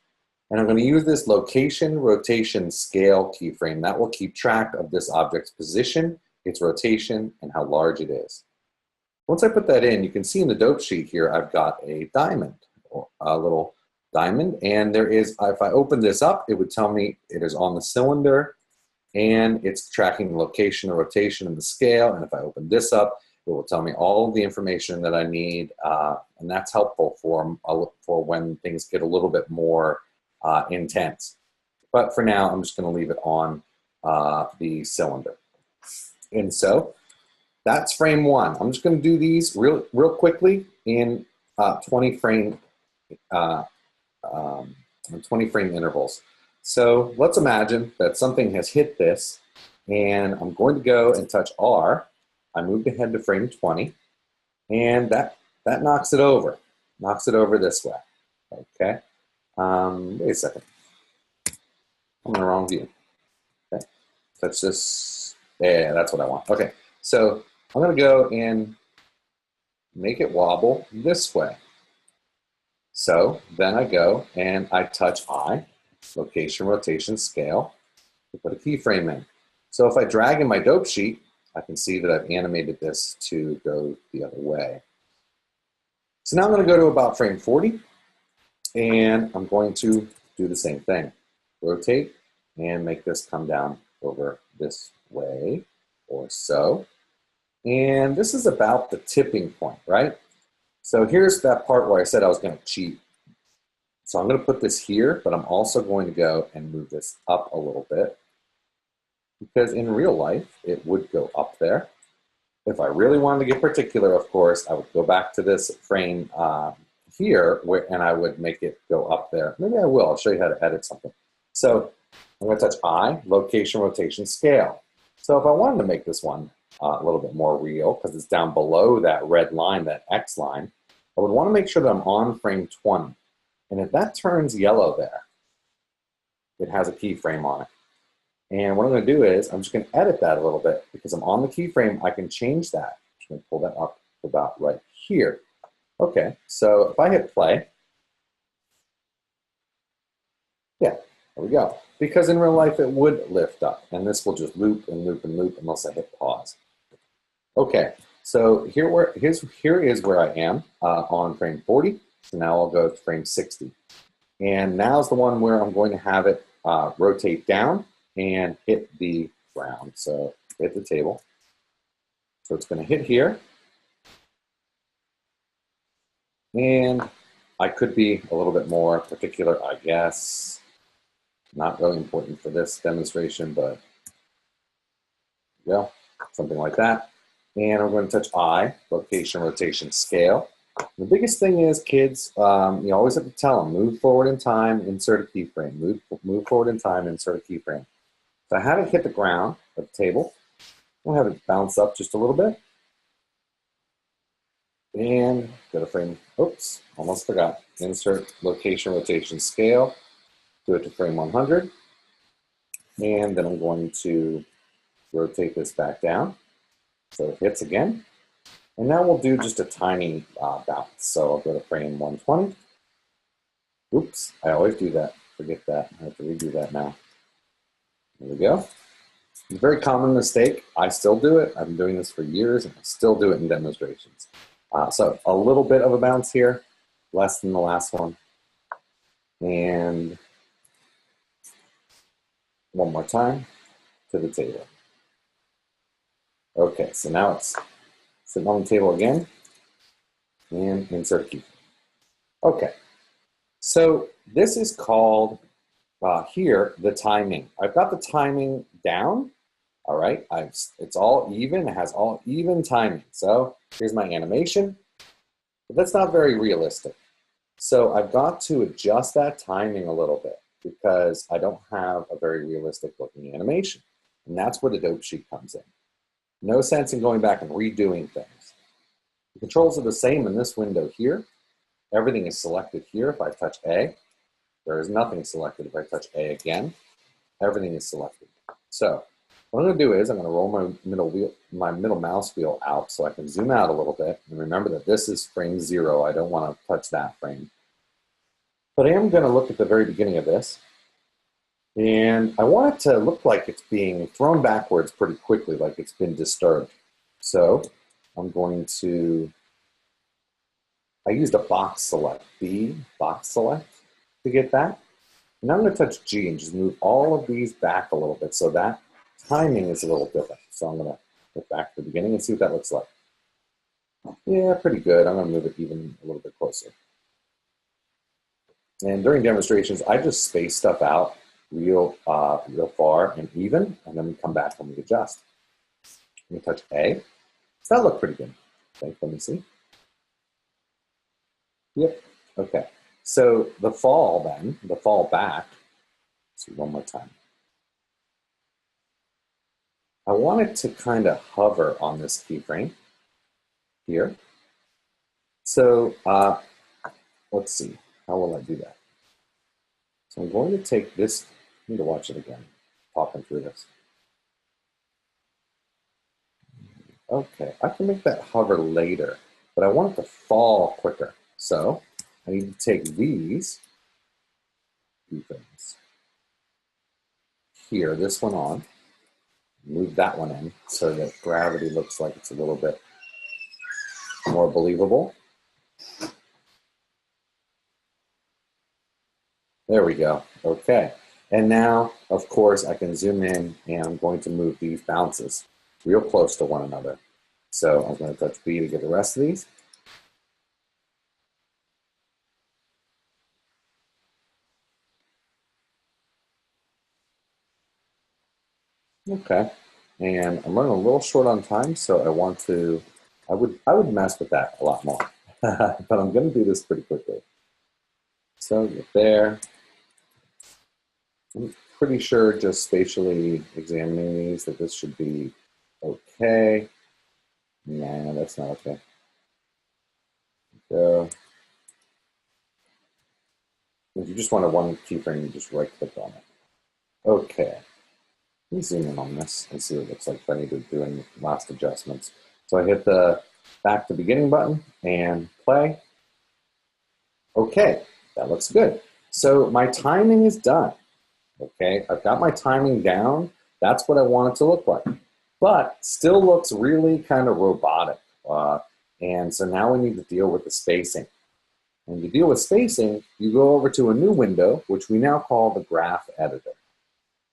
And I'm going to use this location, rotation, scale keyframe. That will keep track of this object's position, its rotation, and how large it is. Once I put that in, you can see in the dope sheet here, I've got a diamond, or a little diamond. And there is, if I open this up, it would tell me it is on the cylinder, and it's tracking the location, the rotation, and the scale. And if I open this up, it will tell me all of the information that I need. And that's helpful for when things get a little bit more intense. But for now, I'm just going to leave it on the cylinder. And so that's frame 1. I'm just going to do these real quickly in 20 frame intervals. So let's imagine that something has hit this, and I'm going to go and touch R. I moved ahead to frame 20, and that knocks it over. Knocks it over this way. Okay. Wait a second. I'm in the wrong view. Okay. Touch this. Yeah, that's what I want. Okay. So I'm going to go and make it wobble this way. So then I go and I touch I, location, rotation, scale, to put a keyframe in. So if I drag in my dope sheet, I can see that I've animated this to go the other way. So now I'm going to go to about frame 40, and I'm going to do the same thing. Rotate and make this come down over this way or so. And this is about the tipping point, right? So here's that part where I said I was going to cheat. So I'm going to put this here, but I'm also going to go and move this up a little bit, because in real life, it would go up there. If I really wanted to get particular, of course, I would go back to this frame here, and I would make it go up there. Maybe I will. I'll show you how to edit something. So I'm going to touch I, location, rotation, scale. So if I wanted to make this one a little bit more real, because it's down below that red line, that X line, I would want to make sure that I'm on frame 20. And if that turns yellow there, it has a keyframe on it. And what I'm going to do is I'm just going to edit that a little bit, because I'm on the keyframe. I can change that. I'm just going to pull that up about right here. Okay, so if I hit play, yeah, there we go. Because in real life, it would lift up, and this will just loop and loop and loop unless I hit pause. Okay, so here is where I am on frame 40. So now I'll go to frame 60. And now's the one where I'm going to have it rotate down and hit the ground. So hit the table. So it's going to hit here. And I could be a little bit more particular, I guess. Not really important for this demonstration, but yeah, something like that. And I'm going to touch I, location, rotation, scale. The biggest thing is, kids, you always have to tell them, move forward in time, insert a keyframe. Move forward in time, insert a keyframe. So I have it hit the ground at the table. We'll have it bounce up just a little bit. And go to frame, oops, almost forgot. Insert location, rotation, scale. Do it to frame 100. And then I'm going to rotate this back down. So it hits again. And now we'll do just a tiny bounce. So I'll go to frame 120. Oops, I always do that. Forget that. I have to redo that now. There we go. It's a very common mistake. I still do it. I've been doing this for years, and I still do it in demonstrations. So a little bit of a bounce here, less than the last one. And one more time to the table. Okay, so now it's sitting on the table again, and insert key. Okay, so this is called here the timing. I've got the timing down. All right, it's all even. It has all even timing. So here's my animation, but that's not very realistic. So I've got to adjust that timing a little bit because I don't have a very realistic looking animation, and that's where the dope sheet comes in. No sense in going back and redoing things. The controls are the same in this window here. Everything is selected here if I touch A. There is nothing selected if I touch A again. Everything is selected. So what I'm going to do is I'm going to roll my middle mouse wheel out so I can zoom out a little bit. And remember that this is frame 0. I don't want to touch that frame. But I am going to look at the very beginning of this. And I want it to look like it's being thrown backwards pretty quickly, like it's been disturbed. So I'm going to, I used a box select, B, box select to get that. And I'm going to touch G and just move all of these back a little bit so that timing is a little different. So I'm going to look back to the beginning and see what that looks like. Yeah, pretty good. I'm going to move it even a little bit closer. And during demonstrations, I just space stuff out real far and even, and then we come back and we adjust. Let me touch A. Does that look pretty good? Okay, let me see. Yep, okay. So the fall then, the fall back, let's see one more time. I want it to kind of hover on this keyframe here. So let's see, how will I do that? So I'm going to take this, I need to watch it again, popping through this. Okay, I can make that hover later, but I want it to fall quicker. So I need to take these keyframes here, this one on, move that one in so that gravity looks like it's a little bit more believable. There we go. Okay. And now, of course, I can zoom in and I'm going to move these bounces real close to one another. So I'm going to touch B to get the rest of these. Okay. And I'm running a little short on time, so I want to, I would mess with that a lot more. But I'm going to do this pretty quickly. So get there. I'm pretty sure just spatially examining these that this should be okay. Nah, that's not okay. Go. If you just want one keyframe, you just right click on it. Okay. Let me zoom in on this and see what it looks like if I need to do any last adjustments. So I hit the back to beginning button and play. Okay, that looks good. So my timing is done. Okay, I've got my timing down. That's what I want it to look like. But still looks really kind of robotic. And so now we need to deal with the spacing. And to deal with spacing, you go over to a new window, which we now call the graph editor.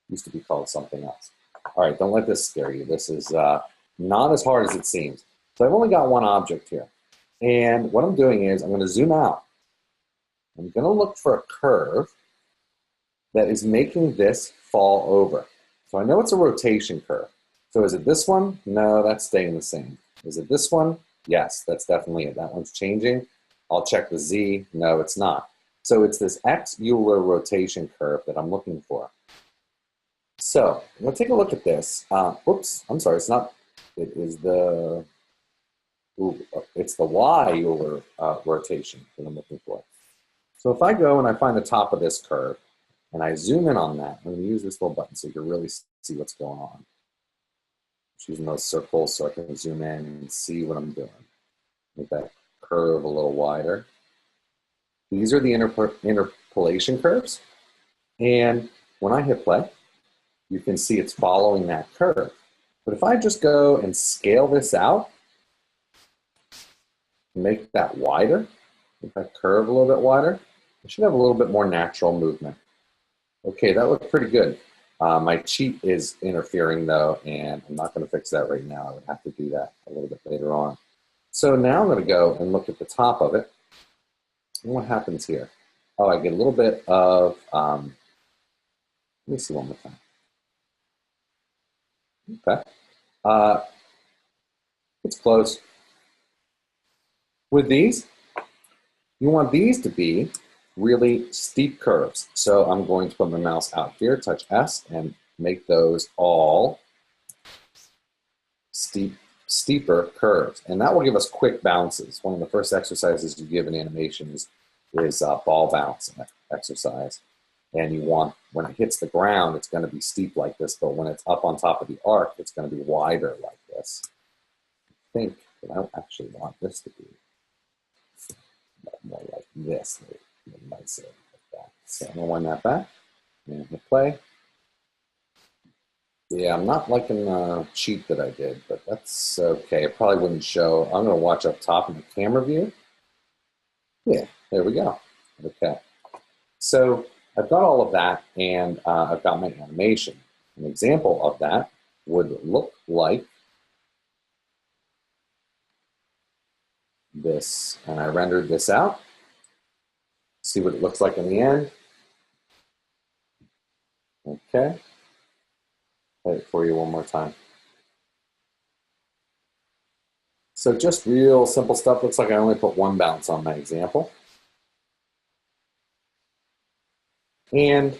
Used to be called something else. All right, don't let this scare you. This is not as hard as it seems. So I've only got one object here. And what I'm doing is I'm going to zoom out. I'm going to look for a curve that is making this fall over. So I know it's a rotation curve. So is it this one? No, that's staying the same. Is it this one? Yes, that's definitely it. That one's changing. I'll check the Z. No, it's not. So it's this X Euler rotation curve that I'm looking for. So we'll take a look at this. Oops, I'm sorry, it's not, it is the, it's the Y Euler rotation that I'm looking for. So if I go and I find the top of this curve and I zoom in on that, I'm going to use this little button so you can really see what's going on. Just using those circles so I can zoom in and see what I'm doing. Make that curve a little wider. These are the interpolation curves. And when I hit play, you can see it's following that curve. But if I just go and scale this out, make that wider, make that curve a little bit wider, it should have a little bit more natural movement. Okay, that looks pretty good. My cheat is interfering though, and I'm not going to fix that right now. I would have to do that a little bit later on. So now I'm going to go and look at the top of it. And what happens here? Oh, I get a little bit of, let me see one more time. Okay. It's close. With these, you want these to be really steep curves. So I'm going to put my mouse out here, touch S, and make those all steeper curves. And that will give us quick bounces. One of the first exercises you give in animation is ball bounce exercise. And you want, when it hits the ground, it's going to be steep like this, but when it's up on top of the arc, it's going to be wider like this. I think that I actually want this to be more like this. It might say it like that. So I'm going to wind that back and hit play. Yeah, I'm not liking the cheat that I did, but that's okay. It probably wouldn't show. I'm going to watch up top in the camera view. Yeah, there we go. Okay. So I've got all of that, and I've got my animation. An example of that would look like this. And I rendered this out. See what it looks like in the end. Okay. Play it for you one more time. So just real simple stuff. Looks like I only put one bounce on my example. And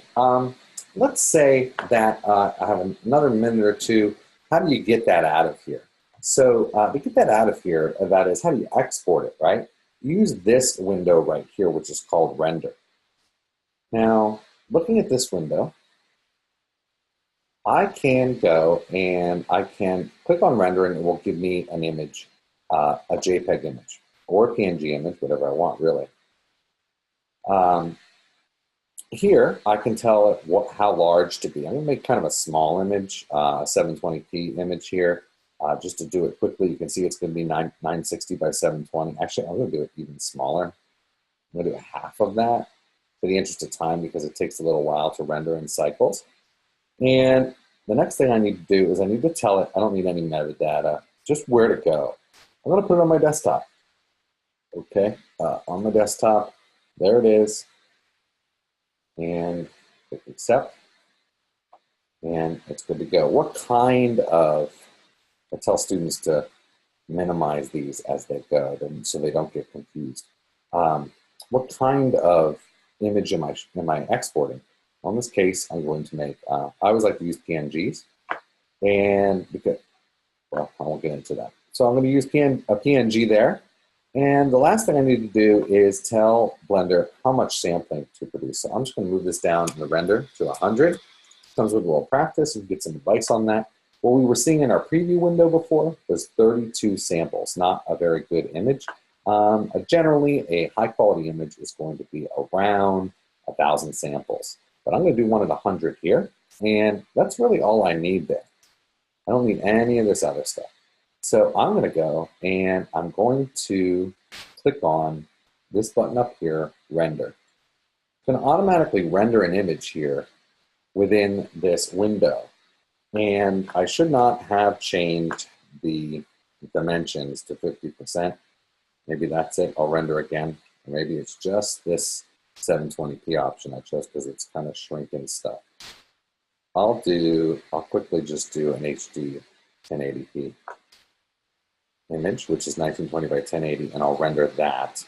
let's say that I have another minute or two. How do you get that out of here? So to get that out of here, that is, how do you export it, right? Use this window right here, which is called render. Now, looking at this window, I can go and I can click on render and it will give me an image, a JPEG image or a PNG image, whatever I want, really. Here, I can tell it how large to be. I'm going to make kind of a small image, a 720p image here. Just to do it quickly, you can see it's going to be 960 by 720. Actually, I'm going to do it even smaller. I'm going to do half of that for the interest of time because it takes a little while to render in cycles. And the next thing I need to do is I need to tell it, I don't need any metadata, just where to go. I'm going to put it on my desktop. Okay, on my desktop, there it is. And click accept. And it's good to go. What kind of, I tell students to minimize these as they go so they don't get confused. What kind of image am I exporting? Well, in this case, I'm going to make, I always like to use PNGs. And because, well, I won't get into that. So I'm going to use a PNG there. And the last thing I need to do is tell Blender how much sampling to produce. So I'm just going to move this down in the render to 100. Comes with a little practice. You can get some advice on that. What we were seeing in our preview window before was 32 samples, not a very good image. Generally, a high-quality image is going to be around 1,000 samples. But I'm going to do one at 100 here, and that's really all I need there. I don't need any of this other stuff. So I'm going to go, and I'm going to click on this button up here, Render. It's going to automatically render an image here within this window. And I should not have changed the dimensions to 50%. Maybe that's it. I'll render again. Or maybe it's just this 720p option I chose because it's kind of shrinking stuff. I'll quickly just do an HD 1080p image, which is 1920 by 1080, and I'll render that.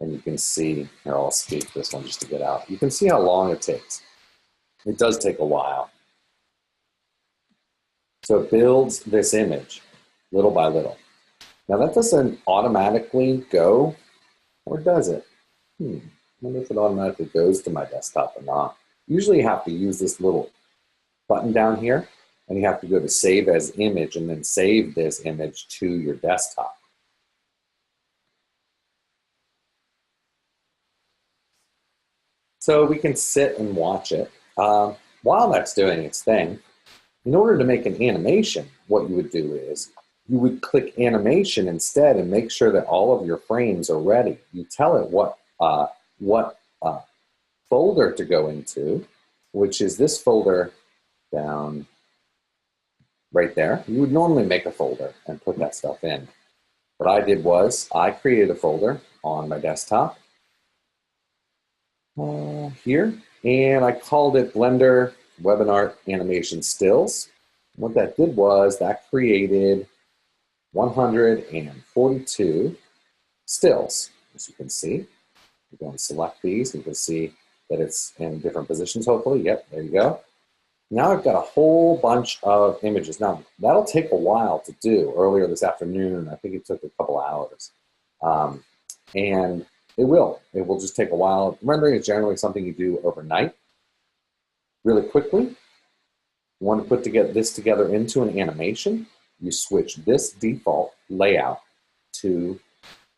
And you can see, here I'll escape this one just to get out. You can see how long it takes. It does take a while. So it builds this image little by little. Now that doesn't automatically go, or does it? I wonder if it automatically goes to my desktop or not. Usually you have to use this little button down here, and you have to go to save as image and then save this image to your desktop. So we can sit and watch it. While that's doing its thing, in order to make an animation, what you would do is you would click animation instead and make sure that all of your frames are ready. You tell it what folder to go into, which is this folder down right there. You would normally make a folder and put that stuff in. What I did was I created a folder on my desktop here, and I called it Blender WebinART Animation Stills. What that did was that created 142 stills, as you can see. You go and select these, and you can see that it's in different positions, hopefully. Yep, there you go. Now I've got a whole bunch of images. Now, that'll take a while to do. Earlier this afternoon, I think it took a couple hours. And it will just take a while. Rendering is generally something you do overnight, really quickly. You want to put this together into an animation, you switch this default layout to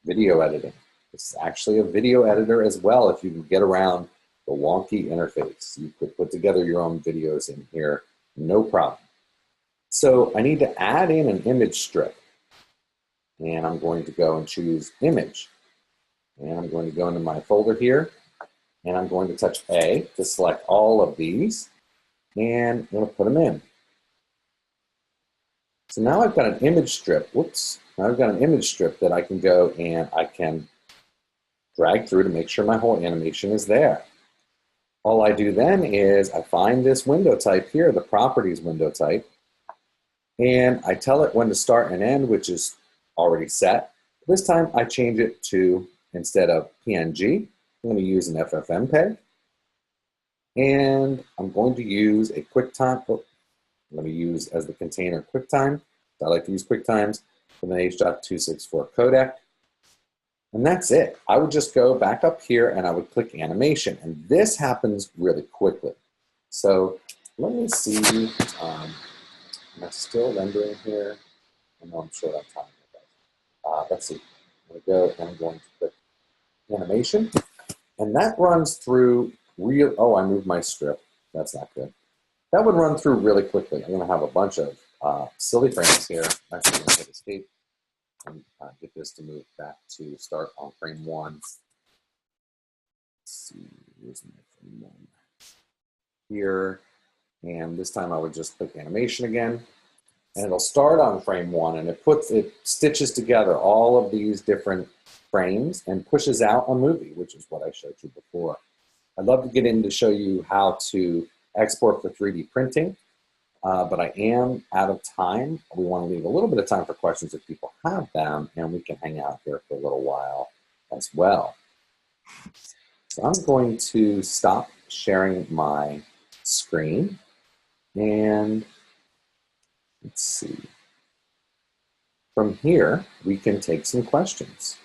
video editing. This is actually a video editor as well if you can get around the wonky interface. You could put together your own videos in here, no problem. So I need to add in an image strip. And I'm going to go and choose image. And I'm going to go into my folder here, and I'm going to touch A to select all of these, and I'm going to put them in. So now I've got an image strip, whoops, now I've got an image strip that I can go and I can drag through to make sure my whole animation is there. All I do then is I find this window type here, the properties window type, and I tell it when to start and end, which is already set. This time I change it to, instead of PNG, I'm going to use an FFmpeg, and I'm going to use a QuickTime. I'm going to use as the container QuickTime. I like to use QuickTimes with an H.264 codec. And that's it. I would just go back up here and I would click animation. And this happens really quickly. So let me see. Am I still rendering here? I know I'm short on time. Let's see. I'm going to go and I'm going to click animation. And that runs through I moved my strip. That's not good. That would run through really quickly. I'm going to have a bunch of silly frames here. Actually, I'm going to hit escape and get this to move back to start on frame 1. Let's see, here's my frame 1 here. And this time I would just click animation again. And it'll start on frame 1, and it stitches together all of these different frames and pushes out a movie, which is what I showed you before. I'd love to get in to show you how to export for 3D printing, but I am out of time. We want to leave a little bit of time for questions if people have them, and we can hang out here for a little while as well. So I'm going to stop sharing my screen, and let's see. From here, we can take some questions.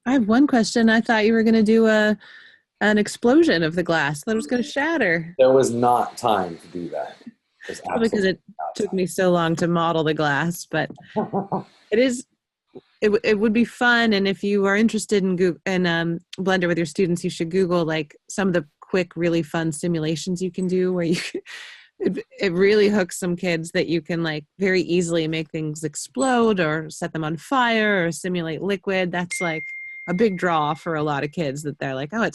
I have one question. I thought you were going to do an explosion of the glass that was going to shatter. There was not time to do that. Because it took me so long to model the glass, but it would be fun. And if you are interested in Blender with your students, you should Google like some of the quick, really fun simulations you can do where it really hooks some kids that you can like very easily make things explode or set them on fire or simulate liquid. That's like a big draw for a lot of kids that they're like, oh,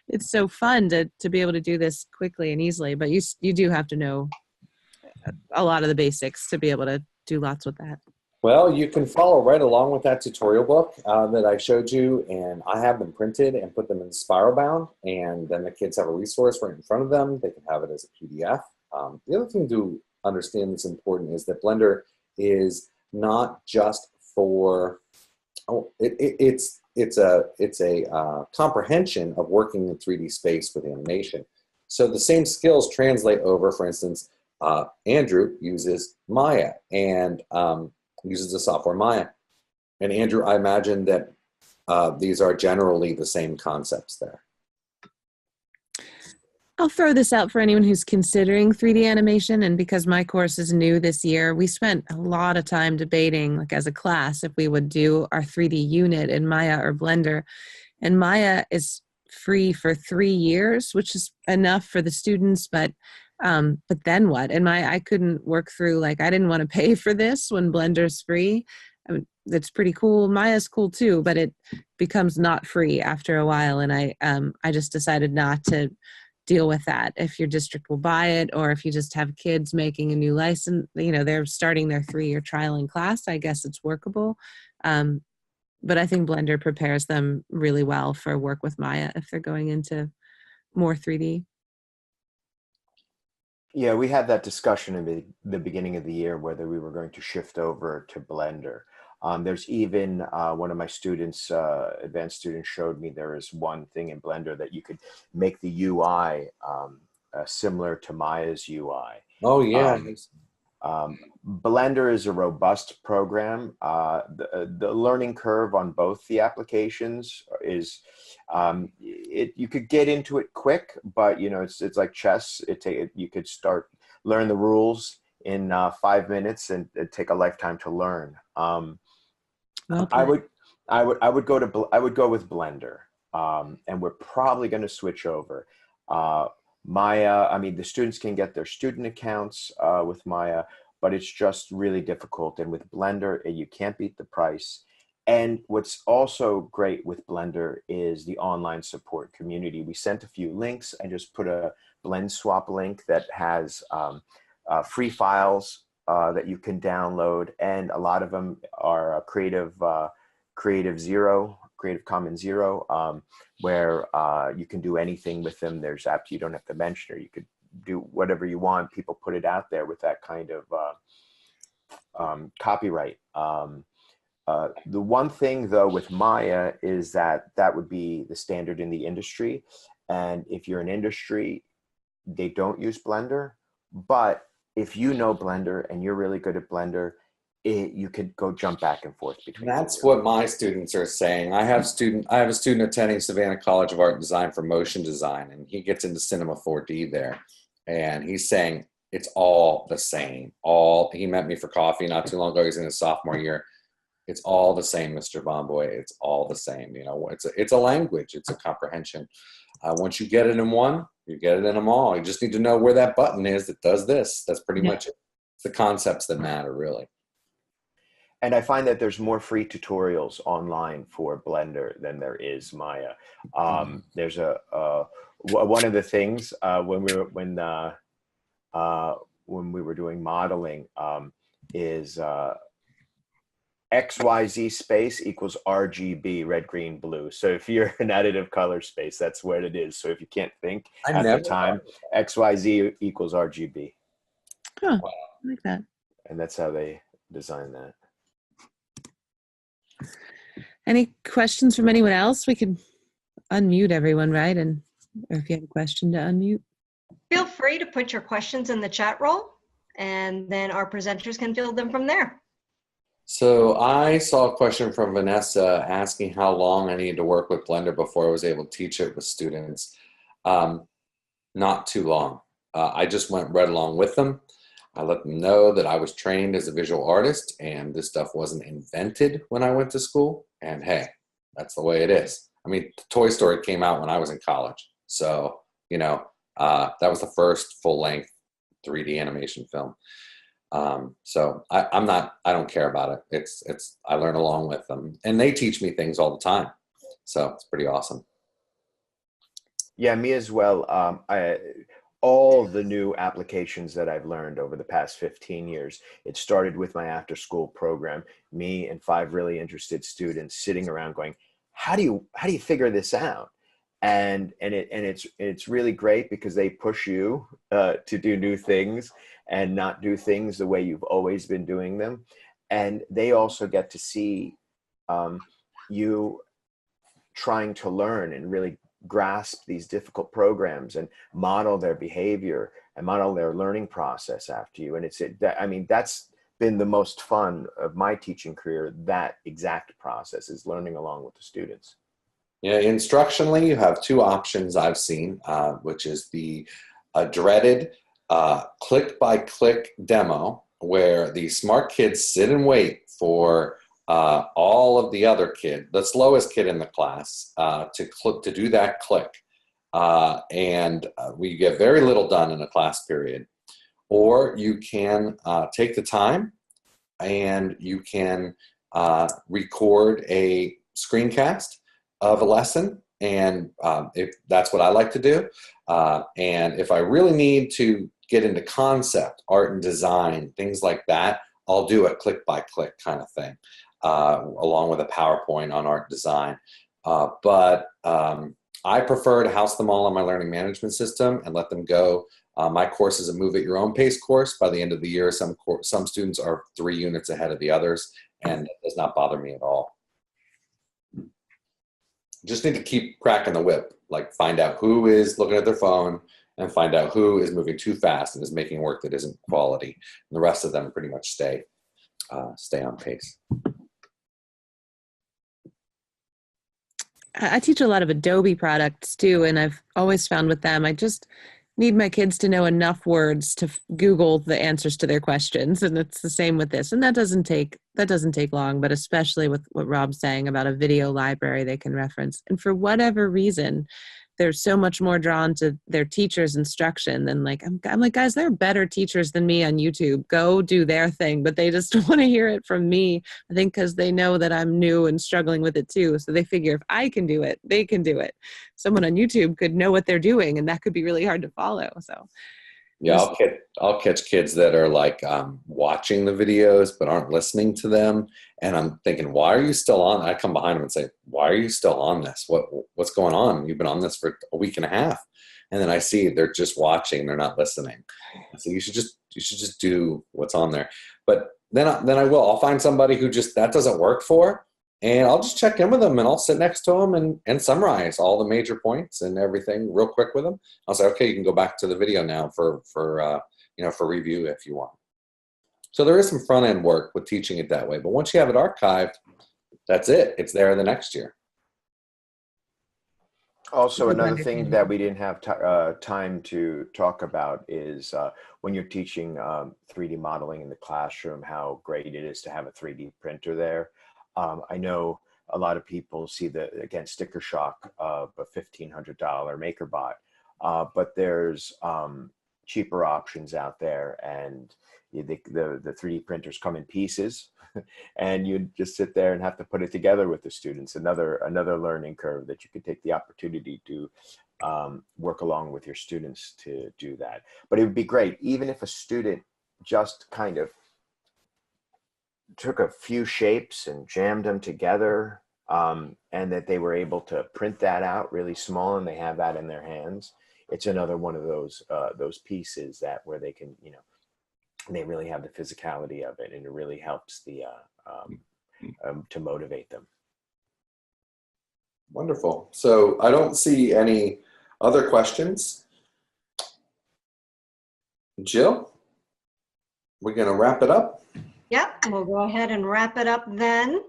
it's so fun to be able to do this quickly and easily. But you do have to know a lot of the basics to be able to do lots with that. Well, you can follow right along with that tutorial book that I showed you, and I have them printed and put them in spiral bound, and then the kids have a resource right in front of them. They can have it as a PDF. The other thing to understand that's important is that Blender is not just for Oh, it's a comprehension of working in 3D space with animation. So the same skills translate over. For instance, Andrew uses Maya and uses the software Maya. And Andrew, I imagine that these are generally the same concepts there. I'll throw this out for anyone who's considering 3D animation, and because my course is new this year, we spent a lot of time debating, like as a class, if we would do our 3D unit in Maya or Blender. And Maya is free for 3 years, which is enough for the students, but then what? And I couldn't work through, like, I didn't want to pay for this when Blender's free. I mean, that's pretty cool. Maya's cool too, but it becomes not free after a while, and I just decided not to deal with that. If your district will buy it, or if you just have kids making a new license, they're starting their 3-year trial in class, I guess it's workable. But I think Blender prepares them really well for work with Maya if they're going into more 3D. Yeah, we had that discussion in the beginning of the year whether we were going to shift over to Blender. There's even one of my students, advanced students, showed me there is one thing in Blender that you could make the UI similar to Maya's UI. Oh, yeah. Blender is a robust program. The learning curve on both the applications is, you could get into it quick, but it's like chess. You could learn the rules in 5 minutes, and it'd take a lifetime to learn. I would go with Blender, and we're probably going to switch over. Maya, I mean, the students can get their student accounts with Maya, but it's just really difficult. And with Blender, you can't beat the price. And what's also great with Blender is the online support community. We sent a few links. I just put a Blend Swap link that has free files that you can download, and a lot of them are Creative Commons Zero, where you can do anything with them. There's apps you don't have to mention, or you could do whatever you want. People put it out there with that kind of copyright. The one thing though with Maya is that would be the standard in the industry. And if you're an industry, they don't use Blender, but if you know Blender and you're really good at Blender, you could go jump back and forth between. That's what my students are saying. I have a student attending Savannah College of Art and Design for motion design, and he gets into Cinema 4D there, and he's saying it's all the same. He met me for coffee not too long ago. He's in his sophomore year. It's all the same, Mr. Bomboy. It's all the same. It's a language. It's a comprehension. Once you get it in one, you get it in them all. You just need to know where that button is that does this. That's pretty much it. It's the concepts that matter, really. And I find that there's more free tutorials online for Blender than there is Maya. There's one of the things when we were doing modeling is XYZ space equals RGB, red, green, blue. So if you're an additive color space, that's what it is. So if you can't think at the time, XYZ equals RGB. Oh, I like that. And that's how they design that. Any questions from anyone else? We can unmute everyone, right? Or if you have a question to unmute. Feel free to put your questions in the chat roll, and then our presenters can field them from there. So I saw a question from Vanessa asking how long I needed to work with Blender before I was able to teach it with students. Not too long. I just went right along with them. I let them know that I was trained as a visual artist and this stuff wasn't invented when I went to school. And hey, that's the way it is. I mean, Toy Story came out when I was in college. So, that was the first full-length 3D animation film. So I don't care about it. I learn along with them, and they teach me things all the time. So it's pretty awesome. Yeah, me as well. All the new applications that I've learned over the past 15 years, it started with my after school program, me and 5 really interested students sitting around going, how do you figure this out? And it's really great because they push you to do new things and not do things the way you've always been doing them. And they also get to see you trying to learn and really grasp these difficult programs and model their behavior and model their learning process after you. And I mean, that's been the most fun of my teaching career, that exact process is learning along with the students. Yeah, instructionally, you have two options I've seen, which is the dreaded click-by-click demo, where the smart kids sit and wait for all of the other kid, the slowest kid in the class, to do that click. And we get very little done in a class period. Or you can take the time and you can record a screencast of a lesson, and if that's what I like to do. And if I really need to get into concept, art and design, things like that, I'll do a click-by-click kind of thing, along with a PowerPoint on art design. But I prefer to house them all on my learning management system and let them go. My course is a move at your own pace course. By the end of the year, some students are 3 units ahead of the others, and it does not bother me at all. Just need to keep cracking the whip, like find out who is looking at their phone and find out who is moving too fast and is making work that isn't quality. And the rest of them pretty much stay on pace. I teach a lot of Adobe products too, and I've always found with them, I just need my kids to know enough words to Google the answers to their questions, and it's the same with this. And that doesn't take long, but especially with what Rob's saying about a video library they can reference. And for whatever reason, they're so much more drawn to their teacher's instruction than like, I'm like, guys, there are better teachers than me on YouTube. Go do their thing. But they just want to hear it from me, I think, because they know that I'm new and struggling with it too. So they figure if I can do it, they can do it. Someone on YouTube could know what they're doing, and that could be really hard to follow. So yeah, I'll catch kids that are like watching the videos but aren't listening to them, and I'm thinking, why are you still on? I come behind them and say, why are you still on this? What's going on? You've been on this for a week and a half, and then I see they're just watching, they're not listening. So you should just do what's on there. But then I'll find somebody who just that doesn't work for, and I'll just check in with them, and I'll sit next to them and summarize all the major points and everything real quick with them. I'll say, okay, you can go back to the video now for review if you want. So there is some front end work with teaching it that way, but once you have it archived, that's it. It's there the next year. Also, another thing that we didn't have time to talk about is when you're teaching 3D modeling in the classroom, how great it is to have a 3D printer there. I know a lot of people see again, sticker shock of a $1,500 MakerBot, but there's cheaper options out there, and the 3D printers come in pieces, and you just sit there and have to put it together with the students. Another learning curve that you could take the opportunity to work along with your students to do that. But it would be great, even if a student just kind of took a few shapes and jammed them together, and that they were able to print that out really small and they have that in their hands. It's another one of those pieces where they can, they really have the physicality of it, and it really helps to motivate them. Wonderful. So I don't see any other questions. Jill, we're going to wrap it up. Yep, we'll go ahead and wrap it up then.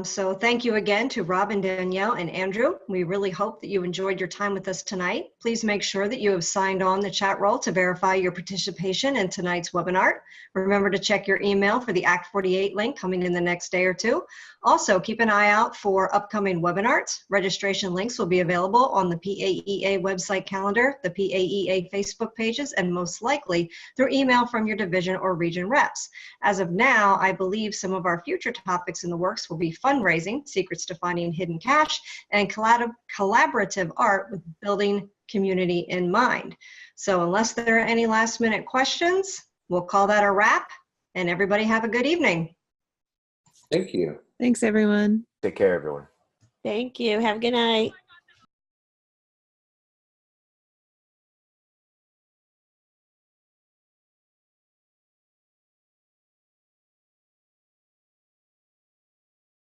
So thank you again to Rob and Danielle and Andrew. We really hope that you enjoyed your time with us tonight. Please make sure that you have signed on the chat role to verify your participation in tonight's webinar. Remember to check your email for the Act 48 link coming in the next day or two. Also, keep an eye out for upcoming webinars. Registration links will be available on the PAEA website calendar, the PAEA Facebook pages, and most likely through email from your division or region reps. As of now, I believe some of our future topics in the works will be fundraising, secrets to finding hidden cash, and collaborative art with building community in mind. So unless there are any last minute questions, we'll call that a wrap, and everybody have a good evening. Thank you. thanks, everyone. Take care, everyone. Thank you. Have a good night.